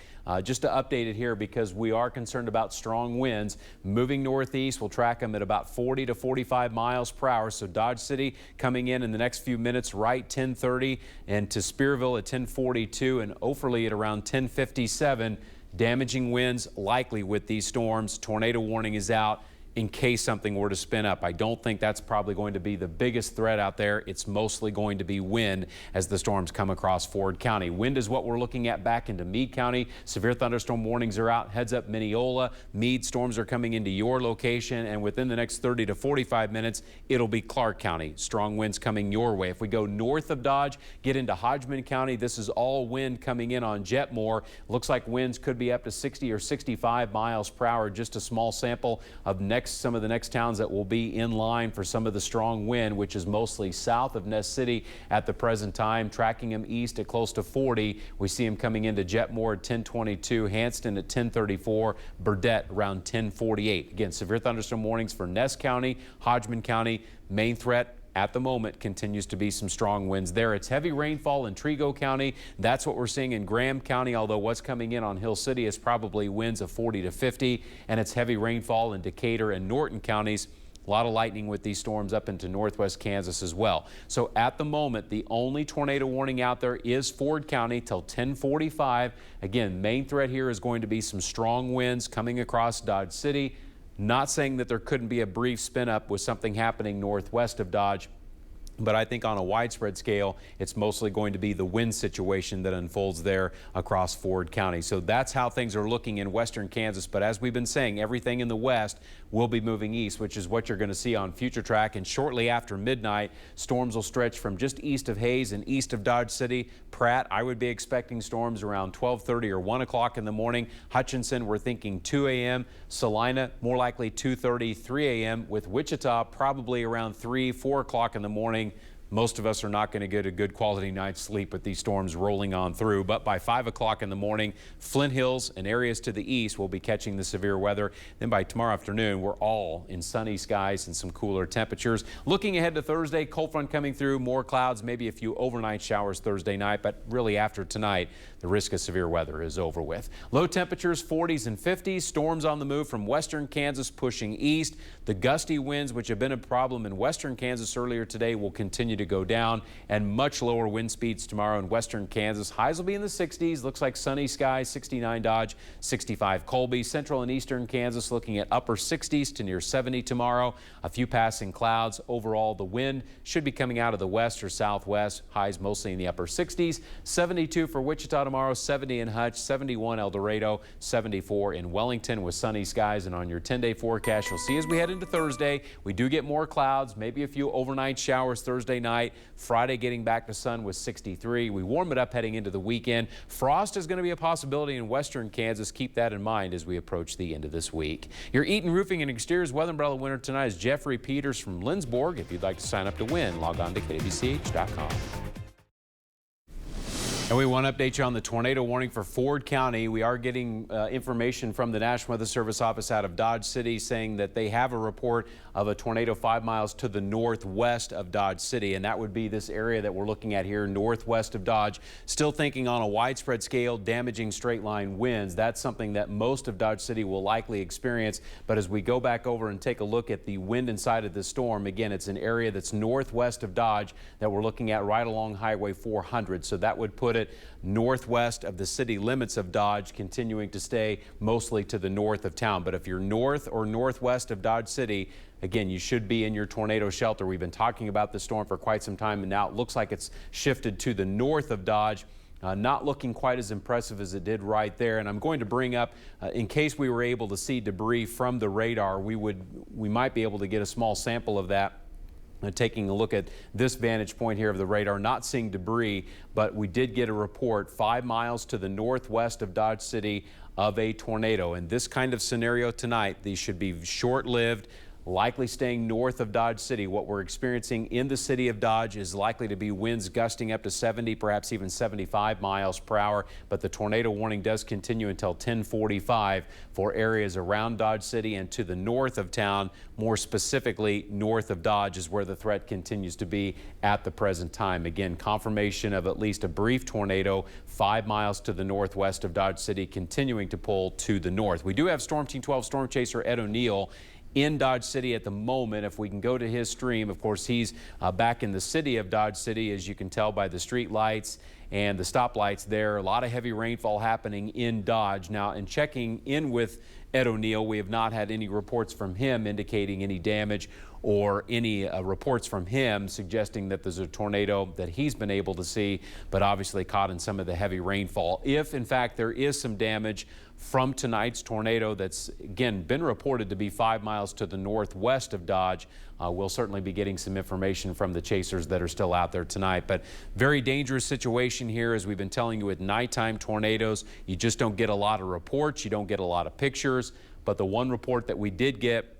just to update it here because we are concerned about strong winds moving northeast. We'll track them at about 40 to 45 miles per hour. So Dodge City coming in the next few minutes, right 10:30, and to Spearville at 10:42 and Offerly at around 10:57. Damaging winds likely with these storms. Tornado warning is out in case something were to spin up. I don't think that's probably going to be the biggest threat out there. It's mostly going to be wind as the storms come across Ford County. Wind is what we're looking at back into Meade County. Severe thunderstorm warnings are out. Heads up Mineola. Meade storms are coming into your location, and within the next 30 to 45 minutes, it'll be Clark County. Strong winds coming your way. If we go north of Dodge, get into Hodgman County, this is all wind coming in on Jetmore. Looks like winds could be up to 60 or 65 miles per hour. Just a small sample of some of the next towns that will be in line for some of the strong wind, which is mostly south of Ness City at the present time. Tracking them east at close to 40. We see them coming into Jetmore at 10:22, Hanston at 10:34, Burdett around 10:48. Again, severe thunderstorm warnings for Ness County, Hodgman County. Main threat at the moment continues to be some strong winds there. It's heavy rainfall in Trego County. That's what we're seeing in Graham County, although what's coming in on Hill City is probably winds of 40 to 50, and it's heavy rainfall in Decatur and Norton counties. A lot of lightning with these storms up into northwest Kansas as well. So at the moment, the only tornado warning out there is Ford County till 10:45. Again, main threat here is going to be some strong winds coming across Dodge City. Not saying that there couldn't be a brief spin up with something happening northwest of Dodge, but I think on a widespread scale, it's mostly going to be the wind situation that unfolds there across Ford County. So that's how things are looking in western Kansas. But as we've been saying, everything in the west will be moving east, which is what you're going to see on Future Track. And shortly after midnight, storms will stretch from just east of Hayes and east of Dodge City. Pratt, I would be expecting storms around 12:30 or 1 o'clock in the morning. Hutchinson, we're thinking 2 a.m. Salina, more likely 2:30, 3 a.m. with Wichita, probably around 3, 4 o'clock in the morning. Most of us are not going to get a good quality night's sleep with these storms rolling on through. But by 5 o'clock in the morning, Flint Hills and areas to the east will be catching the severe weather. Then by tomorrow afternoon, we're all in sunny skies and some cooler temperatures. Looking ahead to Thursday, cold front coming through, more clouds, maybe a few overnight showers Thursday night. But really after tonight, the risk of severe weather is over with. Low temperatures 40s and 50s. Storms on the move from western Kansas pushing east. The gusty winds, which have been a problem in western Kansas earlier today, will continue to go down, and much lower wind speeds tomorrow in western Kansas. Highs will be in the 60s. Looks like sunny skies, 69 Dodge, 65 Colby. Central and eastern Kansas looking at upper 60s to near 70 tomorrow. A few passing clouds. Overall, the wind should be coming out of the west or southwest. Highs mostly in the upper 60s. 72 for Wichita tomorrow, 70 in Hutch, 71 El Dorado, 74 in Wellington with sunny skies. And on your 10-day forecast, you'll see as we head into Thursday, we do get more clouds, maybe a few overnight showers Thursday night. Friday getting back to sun with 63. We warm it up heading into the weekend. Frost is going to be a possibility in western Kansas. Keep that in mind as we approach the end of this week. Your Eaton Roofing and Exteriors weather umbrella winner tonight is Jeffrey Peters from Lindsborg. If you'd like to sign up to win, log on to KWCH.com. And we want to update you on the tornado warning for Ford County. We are getting information from the National Weather Service office out of Dodge City saying that they have a report of a tornado 5 miles to the northwest of Dodge City, and that would be this area that we're looking at here, northwest of Dodge. Still thinking on a widespread scale, damaging straight line winds. That's something that most of Dodge City will likely experience. But as we go back over and take a look at the wind inside of the storm, again, it's an area that's northwest of Dodge that we're looking at right along Highway 400. So that would put it northwest of the city limits of Dodge, continuing to stay mostly to the north of town. But if you're north or northwest of Dodge City, again, you should be in your tornado shelter. We've been talking about the storm for quite some time, and now it looks like it's shifted to the north of Dodge. Not looking quite as impressive as it did right there. And I'm going to bring up, in case we were able to see debris from the radar, we might be able to get a small sample of that. Taking a look at this vantage point here of the radar, not seeing debris, but we did get a report 5 miles to the northwest of Dodge City of a tornado. And this kind of scenario tonight, these should be short-lived, likely staying north of Dodge City. What we're experiencing in the city of Dodge is likely to be winds gusting up to 70, perhaps even 75 miles per hour. But the tornado warning does continue until 10:45 for areas around Dodge City and to the north of town. More specifically, north of Dodge is where the threat continues to be at the present time. Again, confirmation of at least a brief tornado 5 miles to the northwest of Dodge City, continuing to pull to the north. We do have Storm Team 12 storm chaser Ed O'Neill in Dodge City at the moment. If we can go to his stream, of course, he's back in the city of Dodge City, as you can tell by the street lights and the stoplights there. A lot of heavy rainfall happening in Dodge. Now, in checking in with Ed O'Neill, we have not had any reports from him indicating any damage or any reports from him suggesting that there's a tornado that he's been able to see, but obviously caught in some of the heavy rainfall. If, in fact, there is some damage from tonight's tornado that's, again, been reported to be 5 miles to the northwest of Dodge, we'll certainly be getting some information from the chasers that are still out there tonight. But very dangerous situation here, as we've been telling you, with nighttime tornadoes. You just don't get a lot of reports. You don't get a lot of pictures. But the one report that we did get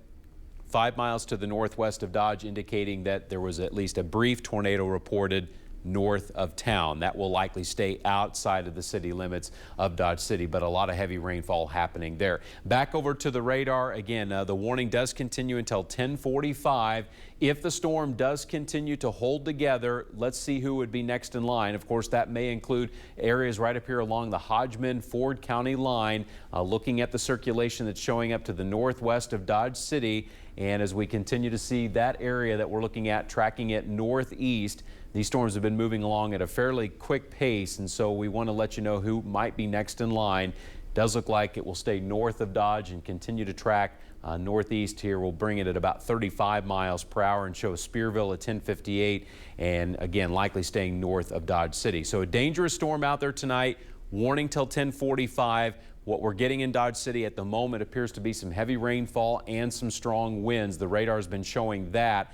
5 miles to the northwest of Dodge, indicating that there was at least a brief tornado reported north of town. That will likely stay outside of the city limits of Dodge City, but a lot of heavy rainfall happening there. Back over to the radar again. The warning does continue until 10:45. If the storm does continue to hold together, let's see who would be next in line. Of course, that may include areas right up here along the Hodgman-Ford County line, looking at the circulation that's showing up to the northwest of Dodge City. And as we continue to see that area that we're looking at, tracking it northeast, these storms have been moving along at a fairly quick pace, and so we want to let you know who might be next in line. Does look like it will stay north of Dodge and continue to track northeast here. We'll bring it at about 35 miles per hour and show Spearville at 10:58, and again likely staying north of Dodge City. So a dangerous storm out there tonight. Warning till 10:45. What we're getting in Dodge City at the moment appears to be some heavy rainfall and some strong winds. The radar has been showing that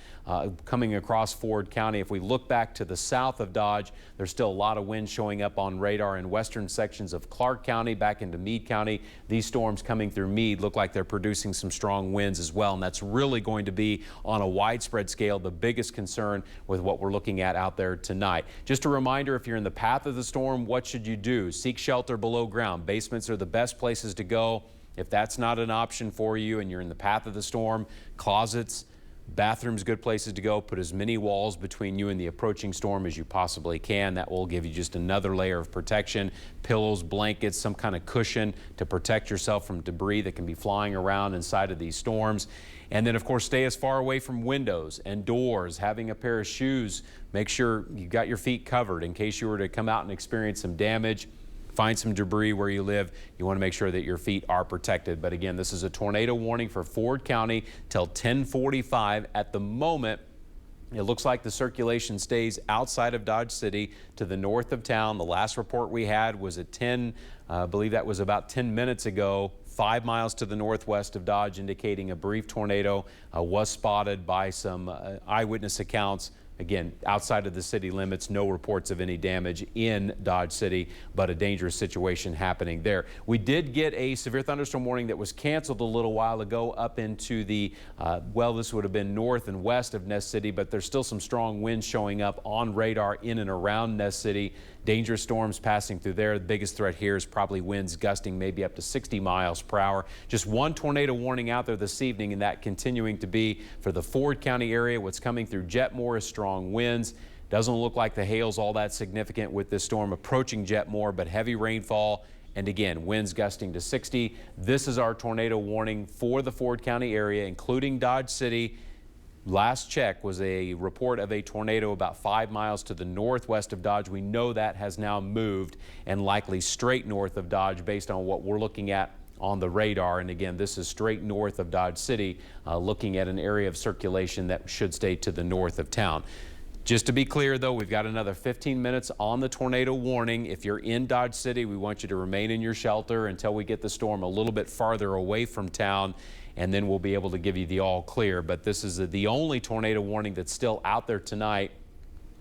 coming across Ford County. If we look back to the south of Dodge, there's still a lot of wind showing up on radar in western sections of Clark County back into Meade County. These storms coming through Meade look like they're producing some strong winds as well, and that's really going to be on a widespread scale the biggest concern with what we're looking at out there tonight. Just a reminder, if you're in the path of the storm, what should you do? Seek shelter below ground. Basements are the best places to go. If that's not an option for you and you're in the path of the storm, closets, Bathrooms, good places to go. Put as many walls between you and the approaching storm as you possibly can. That will give you just another layer of protection. Pillows, blankets, some kind of cushion to protect yourself from debris that can be flying around inside of these storms. And then, of course, stay as far away from windows and doors. Having a pair of shoes, make sure you got your feet covered in case you were to come out and experience some damage. Find some debris where you live. You want to make sure that your feet are protected. But again, this is a tornado warning for Ford County till 10:45. At the moment, it looks like the circulation stays outside of Dodge City to the north of town. The last report we had was at 10, I believe that was about 10 minutes ago, 5 miles to the northwest of Dodge, indicating a brief tornado was spotted by some eyewitness accounts. Again, outside of the city limits, no reports of any damage in Dodge City, but a dangerous situation happening there. We did get a severe thunderstorm warning that was canceled a little while ago up into the, well, this would have been north and west of Ness City, but there's still some strong winds showing up on radar in and around Ness City. Dangerous storms passing through there. The biggest threat here is probably winds gusting maybe up to 60 miles per hour. Just one tornado warning out there this evening, and that continuing to be for the Ford County area. What's coming through Jetmore is strong winds. Doesn't look like the hail's all that significant with this storm approaching Jetmore, but heavy rainfall. And again, winds gusting to 60. This is our tornado warning for the Ford County area, including Dodge City. Last check was a report of a tornado about 5 miles to the northwest of Dodge. We know that has now moved and likely straight north of Dodge based on what we're looking at on the radar. And again, this is straight north of Dodge City, looking at an area of circulation that should stay to the north of town. Just to be clear, though, we've got another 15 minutes on the tornado warning. If you're in Dodge City, we want you to remain in your shelter until we get the storm a little bit farther away from town, and then we'll be able to give you the all clear. But this is the only tornado warning that's still out there tonight.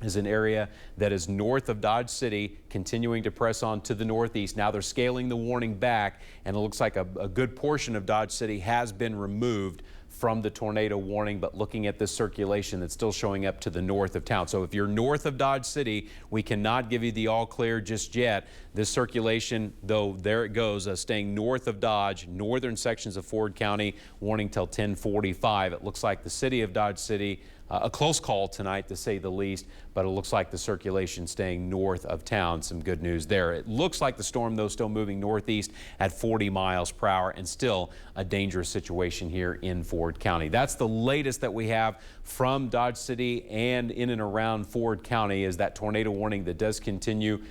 Is an area that is north of Dodge City, continuing to press on to the northeast. Now they're scaling the warning back, and it looks like a good portion of Dodge City has been removed from the tornado warning, but looking at this circulation that's still showing up to the north of town. So if you're north of Dodge City, we cannot give you the all clear just yet. This circulation, though, there it goes, staying north of Dodge, northern sections of Ford County, warning till 10:45. It looks like the city of Dodge City, a close call tonight to say the least, but it looks like the circulation staying north of town. Some good news there. It looks like the storm, though, still moving northeast at 40 miles per hour, and still a dangerous situation here in Ford County. That's the latest that we have from Dodge City and in and around Ford County, is that tornado warning that does continue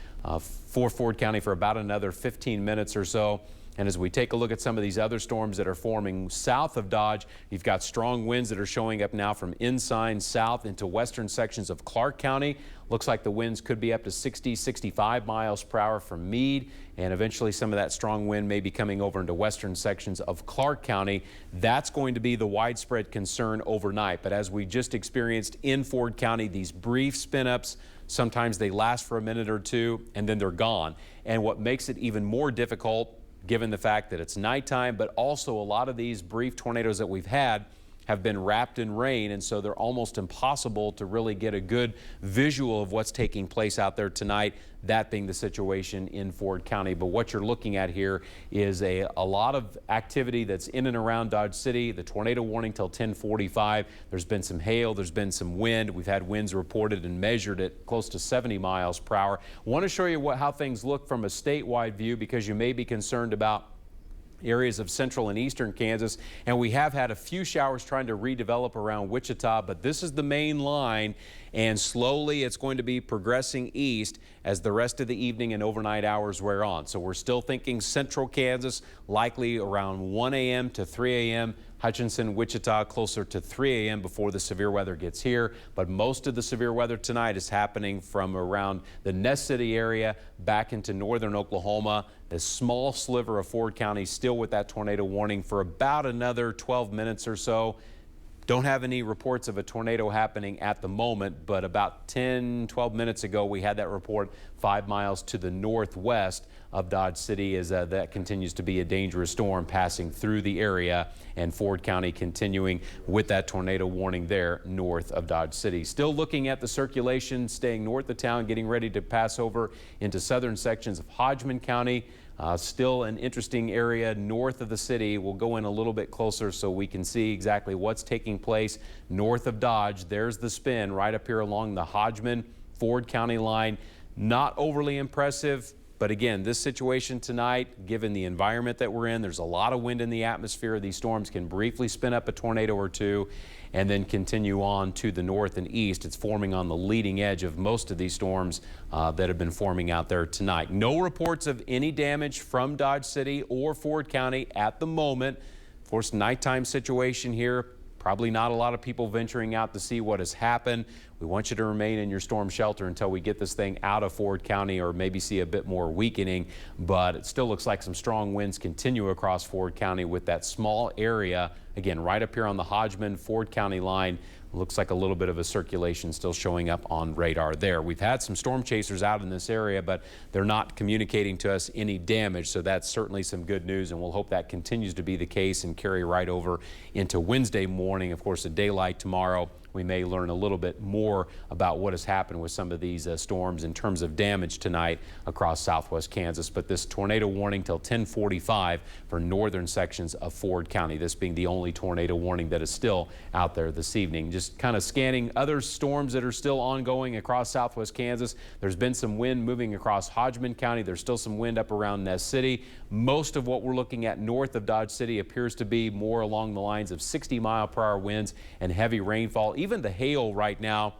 for Ford County for about another 15 minutes or so. And as we take a look at some of these other storms that are forming south of Dodge, you've got strong winds that are showing up now from Ensign south into western sections of Clark County. Looks like the winds could be up to 60, 65 miles per hour from Meade, and eventually some of that strong wind may be coming over into western sections of Clark County. That's going to be the widespread concern overnight. But as we just experienced in Ford County, these brief spin-ups, sometimes they last for a minute or two and then they're gone. And what makes it even more difficult, given the fact that it's nighttime, but also a lot of these brief tornadoes that we've had have been wrapped in rain, and so they're almost impossible to really get a good visual of what's taking place out there tonight, that being the situation in Ford County. But what you're looking at here is a lot of activity that's in and around Dodge City. The tornado warning till 10:45. There's been some hail, there's been some wind. We've had winds reported and measured at close to 70 miles per hour. I want to show you how things look from a statewide view, because you may be concerned about areas of central and eastern Kansas, and we have had a few showers trying to redevelop around Wichita, but this is the main line, and slowly it's going to be progressing east as the rest of the evening and overnight hours wear on. So we're still thinking central Kansas, likely around 1 a.m. to 3 a.m. Hutchinson, Wichita, closer to 3 a.m. before the severe weather gets here. But most of the severe weather tonight is happening from around the Ness City area back into northern Oklahoma. A small sliver of Ford County still with that tornado warning for about another 12 minutes or so. Don't have any reports of a tornado happening at the moment, but about 10, 12 minutes ago, we had that report 5 miles to the northwest of Dodge City, as that continues to be a dangerous storm passing through the area, and Ford County continuing with that tornado warning there north of Dodge City. Still looking at the circulation staying north of town, getting ready to pass over into southern sections of Hodgman County. Still an interesting area north of the city. We'll go in a little bit closer so we can see exactly what's taking place north of Dodge. There's the spin right up here along the Hodgman-Ford County line. Not overly impressive. But again, this situation tonight, given the environment that we're in, there's a lot of wind in the atmosphere. These storms can briefly spin up a tornado or two and then continue on to the north and east. It's forming on the leading edge of most of these storms that have been forming out there tonight. No reports of any damage from Dodge City or Ford County at the moment. Of course, nighttime situation here. Probably not a lot of people venturing out to see what has happened. We want you to remain in your storm shelter until we get this thing out of Ford County or maybe see a bit more weakening. But it still looks like some strong winds continue across Ford County with that small area, again, right up here on the Hodgman-Ford County line. Looks like a little bit of a circulation still showing up on radar there. We've had some storm chasers out in this area, but they're not communicating to us any damage, so that's certainly some good news, and we'll hope that continues to be the case and carry right over into Wednesday morning. Of course, at daylight tomorrow, we may learn a little bit more about what has happened with some of these storms in terms of damage tonight across southwest Kansas. But this tornado warning till 10:45 for northern sections of Ford County, this being the only tornado warning that is still out there this evening. Just kind of scanning other storms that are still ongoing across southwest Kansas. There's been some wind moving across Hodgman County. There's still some wind up around Ness City. Most of what we're looking at north of Dodge City appears to be more along the lines of 60-mile-per-hour winds and heavy rainfall. Even the hail right now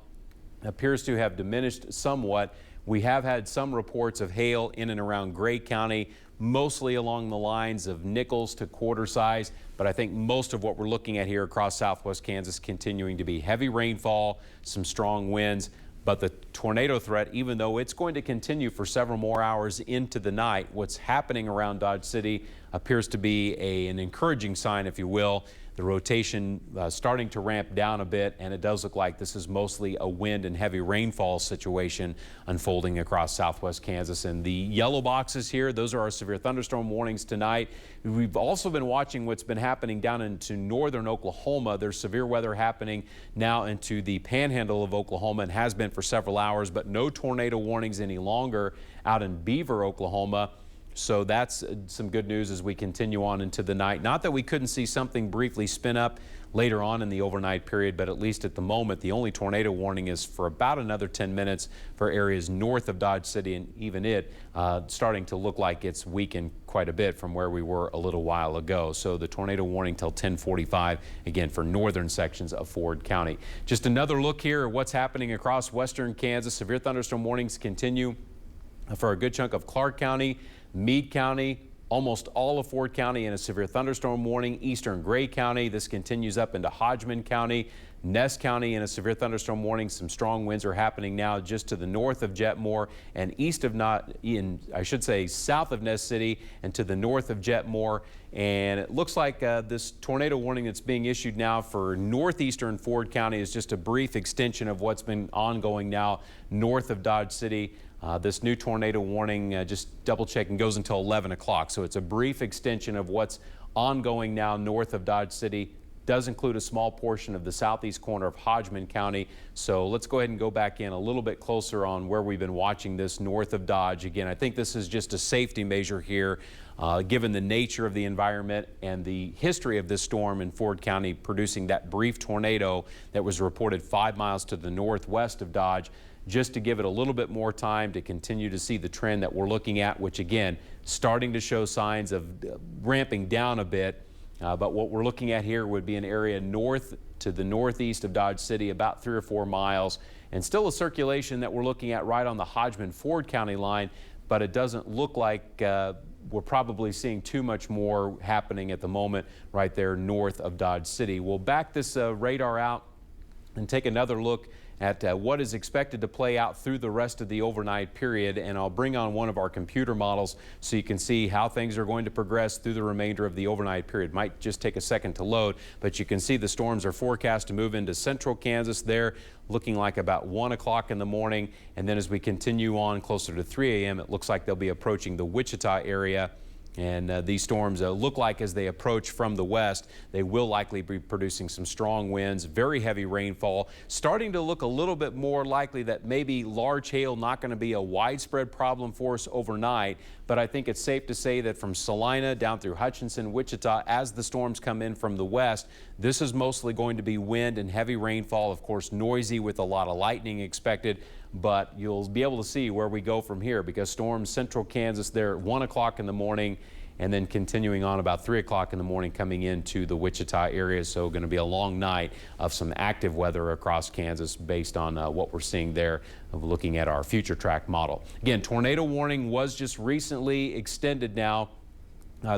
appears to have diminished somewhat. We have had some reports of hail in and around Gray County, mostly along the lines of nickels to quarter size. But I think most of what we're looking at here across southwest Kansas continuing to be heavy rainfall, some strong winds. But the tornado threat, even though it's going to continue for several more hours into the night, what's happening around Dodge City appears to be an encouraging sign, if you will. The rotation starting to ramp down a bit, and it does look like this is mostly a wind and heavy rainfall situation unfolding across southwest Kansas. And the yellow boxes here, those are our severe thunderstorm warnings tonight. We've also been watching what's been happening down into northern Oklahoma. There's severe weather happening now into the panhandle of Oklahoma and has been for several hours, but no tornado warnings any longer out in Beaver, Oklahoma. So that's some good news as we continue on into the night. Not that we couldn't see something briefly spin up later on in the overnight period, but at least at the moment, the only tornado warning is for about another 10 minutes for areas north of Dodge City, and even it starting to look like it's weakened quite a bit from where we were a little while ago. So the tornado warning till 10:45, again, for northern sections of Ford County. Just another look here at what's happening across western Kansas. Severe thunderstorm warnings continue for a good chunk of Clark County, Meade County, almost all of Ford County in a severe thunderstorm warning. Eastern Gray County, this continues up into Hodgman County. Ness County in a severe thunderstorm warning. Some strong winds are happening now just to the north of Jetmore and east of south of Ness City and to the north of Jetmore. And it looks like this tornado warning that's being issued now for northeastern Ford County is just a brief extension of what's been ongoing now north of Dodge City. This new tornado warning, just double checking, goes until 11 o'clock. So it's a brief extension of what's ongoing now north of Dodge City. Does include a small portion of the southeast corner of Hodgman County. So let's go ahead and go back in a little bit closer on where we've been watching this north of Dodge. Again, I think this is just a safety measure here, given the nature of the environment and the history of this storm in Ford County producing that brief tornado that was reported 5 miles to the northwest of Dodge. Just to give it a little bit more time to continue to see the trend that we're looking at, which again, starting to show signs of ramping down a bit. But what we're looking at here would be an area north to the northeast of Dodge City, about 3 or 4 miles, and still a circulation that we're looking at right on the Hodgman-Ford County line, but it doesn't look like we're probably seeing too much more happening at the moment right there north of Dodge City. We'll back this radar out and take another look at what is expected to play out through the rest of the overnight period, and I'll bring on one of our computer models so you can see how things are going to progress through the remainder of the overnight period. Might just take a second to load, but you can see the storms are forecast to move into central Kansas there, looking like about 1 o'clock in the morning, and then as we continue on closer to 3 a.m. it looks like they'll be approaching the Wichita area And these storms look like as they approach from the west, they will likely be producing some strong winds, very heavy rainfall, starting to look a little bit more likely that maybe large hail not going to be a widespread problem for us overnight. But I think it's safe to say that from Salina down through Hutchinson, Wichita, as the storms come in from the west, this is mostly going to be wind and heavy rainfall, of course, noisy with a lot of lightning expected. But you'll be able to see where we go from here, because storms central Kansas there at 1 o'clock in the morning, and then continuing on about 3 o'clock in the morning coming into the Wichita area. So going to be a long night of some active weather across Kansas based on what we're seeing there of looking at our future track model. Again, tornado warning was just recently extended now.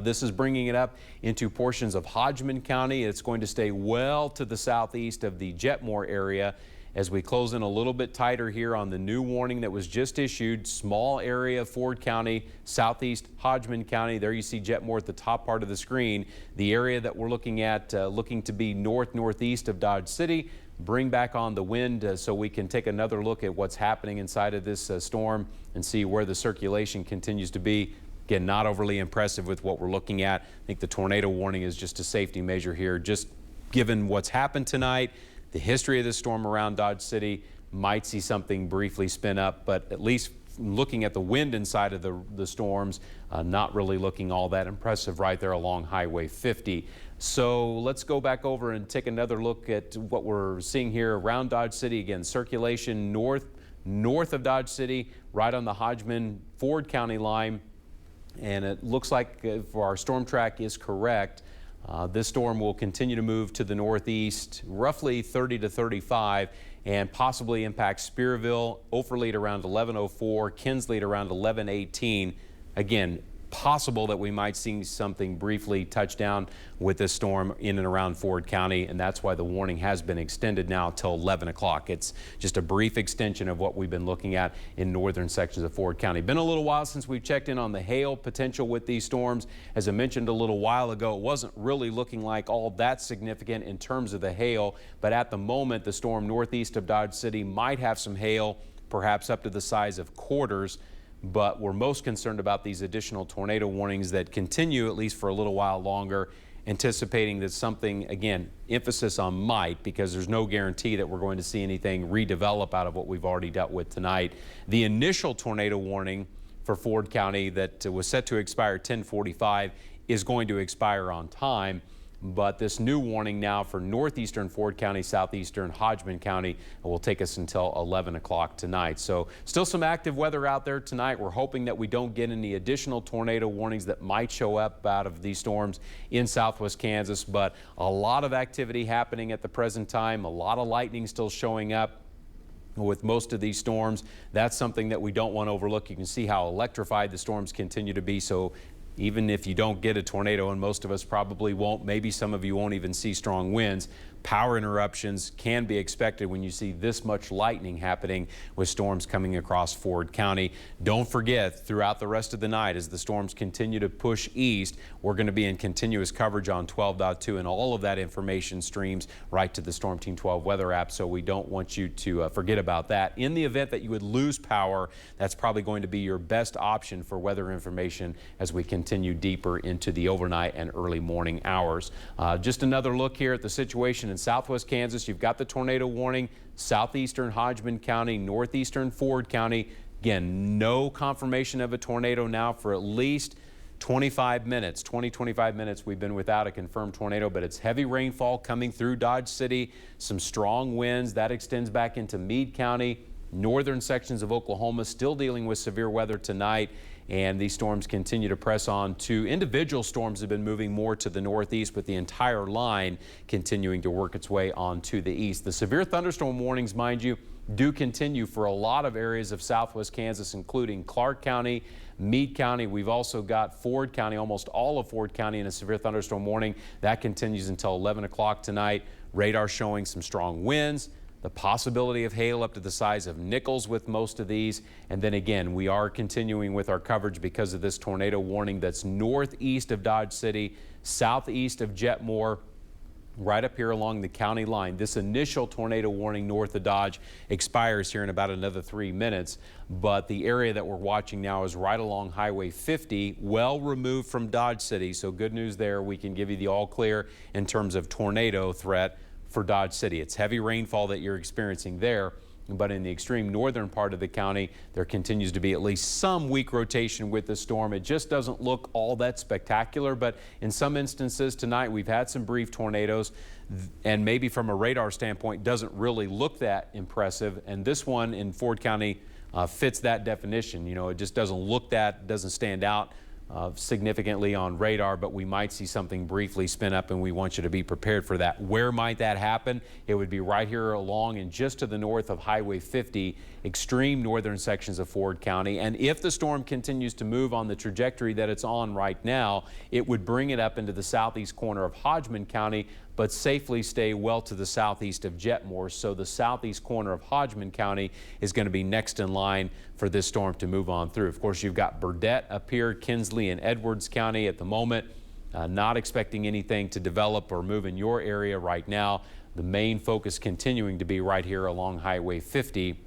This is bringing it up into portions of Hodgman County. It's going to stay well to the southeast of the Jetmore area as we close in a little bit tighter here on the new warning that was just issued. Small area of Ford County, southeast Hodgman County. There you see Jetmore at the top part of the screen. The area that we're looking at looking to be northeast of Dodge City. Bring back on the wind so we can take another look at what's happening inside of this storm and see where the circulation continues to be. Again, not overly impressive with what we're looking at. I think the tornado warning is just a safety measure here, just given what's happened tonight. The history of this storm around Dodge City, might see something briefly spin up, but at least looking at the wind inside of the storms, not really looking all that impressive right there along Highway 50. So let's go back over and take another look at what we're seeing here around Dodge City. Again, circulation north of Dodge City, right on the Hodgman-Ford County line. And it looks like if our storm track is correct, this storm will continue to move to the northeast, roughly 30 to 35, and possibly impact Spearville, Ophirlead around 1104, Kinsley around 1118. Again, possible that we might see something briefly touch down with this storm in and around Ford County, and that's why the warning has been extended now till 11 o'clock. It's just a brief extension of what we've been looking at in northern sections of Ford County. Been a little while since we've checked in on the hail potential with these storms. As I mentioned a little while ago, it wasn't really looking like all that significant in terms of the hail, but at the moment the storm northeast of Dodge City might have some hail, perhaps up to the size of quarters. But we're most concerned about these additional tornado warnings that continue at least for a little while longer, anticipating that something, again, emphasis on might, because there's no guarantee that we're going to see anything redevelop out of what we've already dealt with tonight. The initial tornado warning for Ford County that was set to expire 10/45 is going to expire on time. But this new warning now for northeastern Ford County, southeastern Hodgman County will take us until 11 o'clock tonight. So still some active weather out there tonight. We're hoping that we don't get any additional tornado warnings that might show up out of these storms in southwest Kansas. But a lot of activity happening at the present time, a lot of lightning still showing up with most of these storms. That's something that we don't want to overlook. You can see how electrified the storms continue to be. So even if you don't get a tornado, and most of us probably won't, maybe some of you won't even see strong winds, power interruptions can be expected when you see this much lightning happening with storms coming across Ford County. Don't forget, throughout the rest of the night, as the storms continue to push east, we're going to be in continuous coverage on 12.2, and all of that information streams right to the Storm Team 12 weather app, so we don't want you to forget about that. In the event that you would lose power, that's probably going to be your best option for weather information as we continue deeper into the overnight and early morning hours. Just another look here at the situation in southwest Kansas. You've got the tornado warning, southeastern Hodgman County, northeastern Ford County. Again, no confirmation of a tornado now for at least 25 minutes, 25 minutes we've been without a confirmed tornado, but it's heavy rainfall coming through Dodge City, some strong winds. That extends back into Meade County, northern sections of Oklahoma, still dealing with severe weather tonight. And these storms continue to press on to individual storms have been moving more to the northeast, but the entire line continuing to work its way on to the east. The severe thunderstorm warnings, mind you, do continue for a lot of areas of southwest Kansas, including Clark County, Meade County. We've also got Ford County, almost all of Ford County in a severe thunderstorm warning. That continues until 11 o'clock tonight. Radar showing some strong winds. The possibility of hail up to the size of nickels with most of these. And then again, we are continuing with our coverage because of this tornado warning that's northeast of Dodge City, southeast of Jetmore, right up here along the county line. This initial tornado warning north of Dodge expires here in about another 3 minutes, but the area that we're watching now is right along Highway 50, well removed from Dodge City. So good news there. We can give you the all clear in terms of tornado threat for Dodge City. It's heavy rainfall that you're experiencing there, but in the extreme northern part of the county, there continues to be at least some weak rotation with the storm. It just doesn't look all that spectacular, but in some instances tonight, we've had some brief tornadoes, and maybe from a radar standpoint, doesn't really look that impressive. And this one in Ford County fits that definition. You know, it just doesn't stand out significantly on radar, but we might see something briefly spin up, and we want you to be prepared for that. Where might that happen? It would be right here along and just to the north of Highway 50, extreme northern sections of Ford County. And if the storm continues to move on the trajectory that it's on right now, it would bring it up into the southeast corner of Hodgman County, but safely stay well to the southeast of Jetmore. So the southeast corner of Hodgman County is going to be next in line for this storm to move on through. Of course, you've got Burdett up here, Kinsley and Edwards County at the moment. Not expecting anything to develop or move in your area right now. The main focus continuing to be right here along Highway 50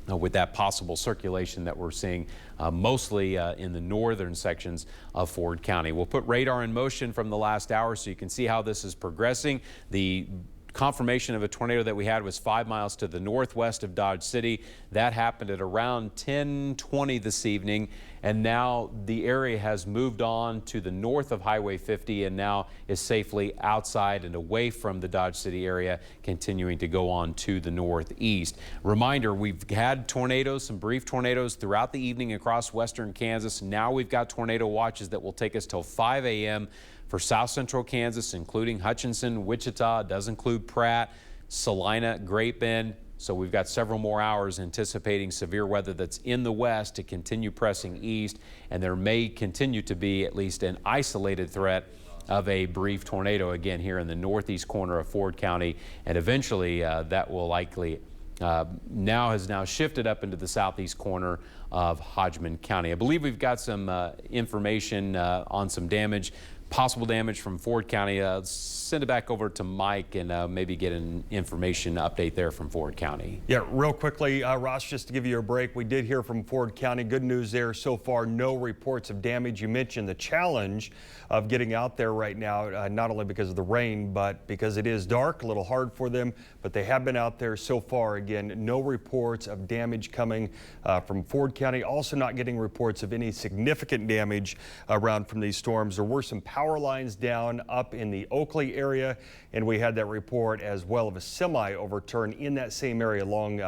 with that possible circulation that we're seeing mostly in the northern sections of Ford County. We'll put radar in motion from the last hour so you can see how this is progressing. The confirmation of a tornado that we had was 5 miles to the northwest of Dodge City. That happened at around 10:20 this evening, and now the area has moved on to the north of Highway 50 and now is safely outside and away from the Dodge City area, continuing to go on to the northeast. Reminder, we've had tornadoes, some brief tornadoes throughout the evening across western Kansas. Now we've got tornado watches that will take us till 5 a.m. for south central Kansas, including Hutchinson, Wichita. It does include Pratt, Salina, Great Bend. So we've got several more hours anticipating severe weather that's in the west to continue pressing east, and there may continue to be at least an isolated threat of a brief tornado again here in the northeast corner of Ford County, and eventually that will likely has shifted up into the southeast corner of Hodgman County. I believe we've got some information on some damage, possible damage from Ford County. Send it back over to Mike and maybe get an information update there from Ford County. Yeah, real quickly, Ross, just to give you a break, we did hear from Ford County. Good news there so far, no reports of damage. You mentioned the challenge of getting out there right now, not only because of the rain, but because it is dark, a little hard for them, but they have been out there so far. Again, no reports of damage coming from Ford County. Also not getting reports of any significant damage around from these storms. There were some power lines down up in the Oakley area, and we had that report as well of a semi overturn in that same area along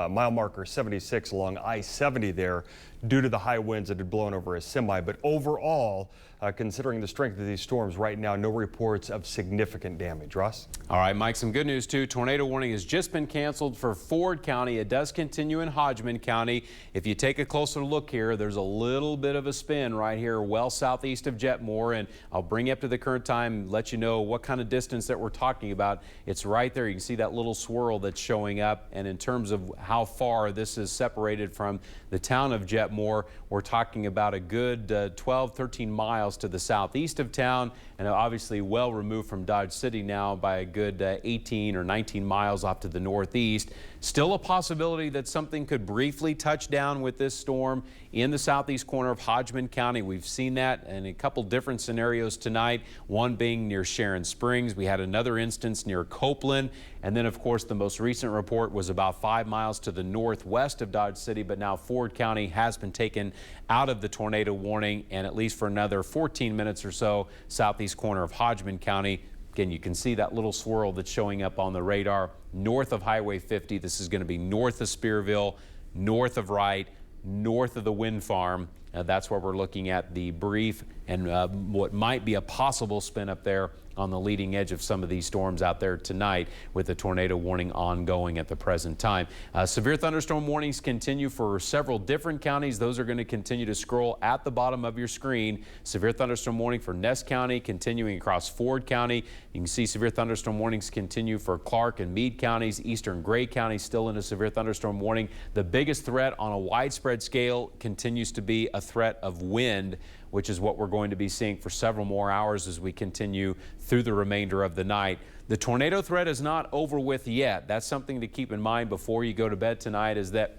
mile marker 76 along I-70 there due to the high winds that had blown over a semi. But overall, considering the strength of these storms right now, no reports of significant damage. Ross? All right, Mike, some good news too. Tornado warning has just been canceled for Ford County. It does continue in Hodgman County. If you take a closer look here, there's a little bit of a spin right here well southeast of Jetmore, and I'll bring you up to the current time, let you know what kind of distance that we're talking about. It's right there. You can see that little swirl that's showing up, and in terms of how far this is separated from the town of Jetmore, we're talking about a good 12, 13 miles to the southeast of town, and obviously well removed from Dodge City now by a good 18 or 19 miles off to the northeast. Still a possibility that something could briefly touch down with this storm in the southeast corner of Hodgman County. We've seen that in a couple different scenarios tonight, one being near Sharon Springs. We had another instance near Copeland, and then of course the most recent report was about 5 miles to the northwest of Dodge City, but now Ford County has been taken out of the tornado warning, and at least for another 14 minutes or so, southeast corner of Hodgman County. Again, you can see that little swirl that's showing up on the radar north of Highway 50. This is going to be north of Spearville, north of Wright, north of the wind farm. That's where we're looking at the brief and what might be a possible spin up there on the leading edge of some of these storms out there tonight, with the tornado warning ongoing at the present time. Severe thunderstorm warnings continue for several different counties. Those are going to continue to scroll at the bottom of your screen. Severe thunderstorm warning for Ness County continuing across Ford County. You can see severe thunderstorm warnings continue for Clark and Meade counties. Eastern Gray County still in a severe thunderstorm warning. The biggest threat on a widespread scale continues to be a a threat of wind, which is what we're going to be seeing for several more hours as we continue through the remainder of the night. The tornado threat is not over with yet. That's something to keep in mind before you go to bed tonight, is that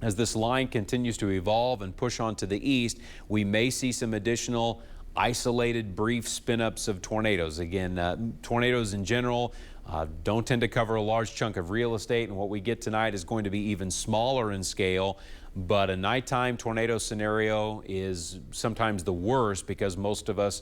as this line continues to evolve and push on to the east, we may see some additional isolated brief spin-ups of tornadoes. Again, tornadoes in general don't tend to cover a large chunk of real estate, and what we get tonight is going to be even smaller in scale. But a nighttime tornado scenario is sometimes the worst because most of us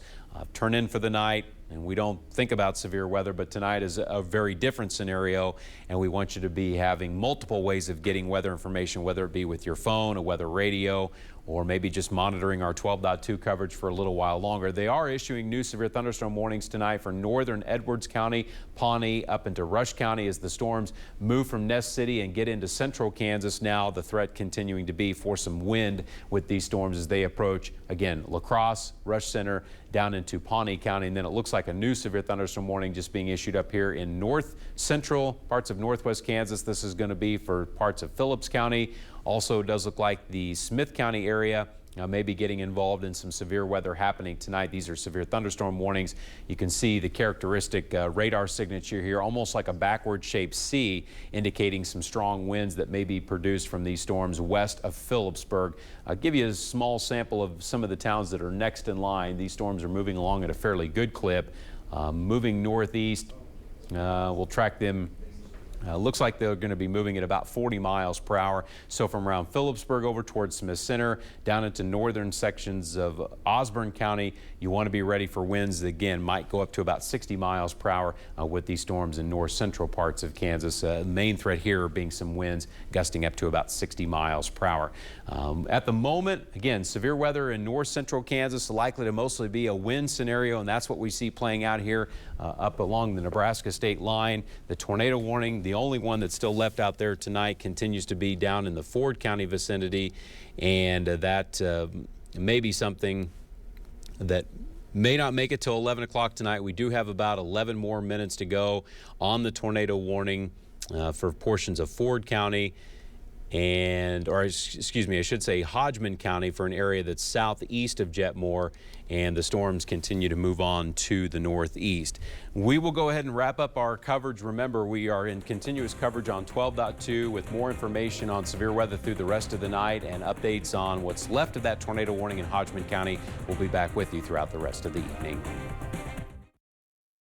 turn in for the night and we don't think about severe weather, but tonight is a very different scenario, and we want you to be having multiple ways of getting weather information, whether it be with your phone, a weather radio, or maybe just monitoring our 12.2 coverage for a little while longer. They are issuing new severe thunderstorm warnings tonight for northern Edwards County, Pawnee, up into Rush County as the storms move from Ness City and get into central Kansas. Now the threat continuing to be for some wind with these storms as they approach, again, La Crosse, Rush Center, down into Pawnee County. And then it looks like a new severe thunderstorm warning just being issued up here in north central parts of northwest Kansas. This is going to be for parts of Phillips County. Also, it does look like the Smith County area may be getting involved in some severe weather happening tonight. These are severe thunderstorm warnings. You can see the characteristic radar signature here, almost like a backward shaped C, indicating some strong winds that may be produced from these storms west of Phillipsburg. I'll give you a small sample of some of the towns that are next in line. These storms are moving along at a fairly good clip. Moving northeast, we'll track them. Looks like they're going to be moving at about 40 miles per hour. So from around Phillipsburg over towards Smith Center, down into northern sections of Osborne County, you want to be ready for winds that, again, might go up to about 60 miles per hour with these storms in north central parts of Kansas. Main threat here being some winds gusting up to about 60 miles per hour. At the moment, again, severe weather in north central Kansas, likely to mostly be a wind scenario, and that's what we see playing out here up along the Nebraska state line. The tornado warning, the only one that's still left out there tonight, continues to be down in the Ford County vicinity, and that may be something that may not make it till 11 o'clock tonight. We do have about 11 more minutes to go on the tornado warning for portions of Ford County or excuse me, I should say Hodgman County, for an area that's southeast of Jetmore, and the storms continue to move on to the northeast. We will go ahead and wrap up our coverage. Remember, we are in continuous coverage on 12.2 with more information on severe weather through the rest of the night and updates on what's left of that tornado warning in Hodgman County. We'll be back with you throughout the rest of the evening.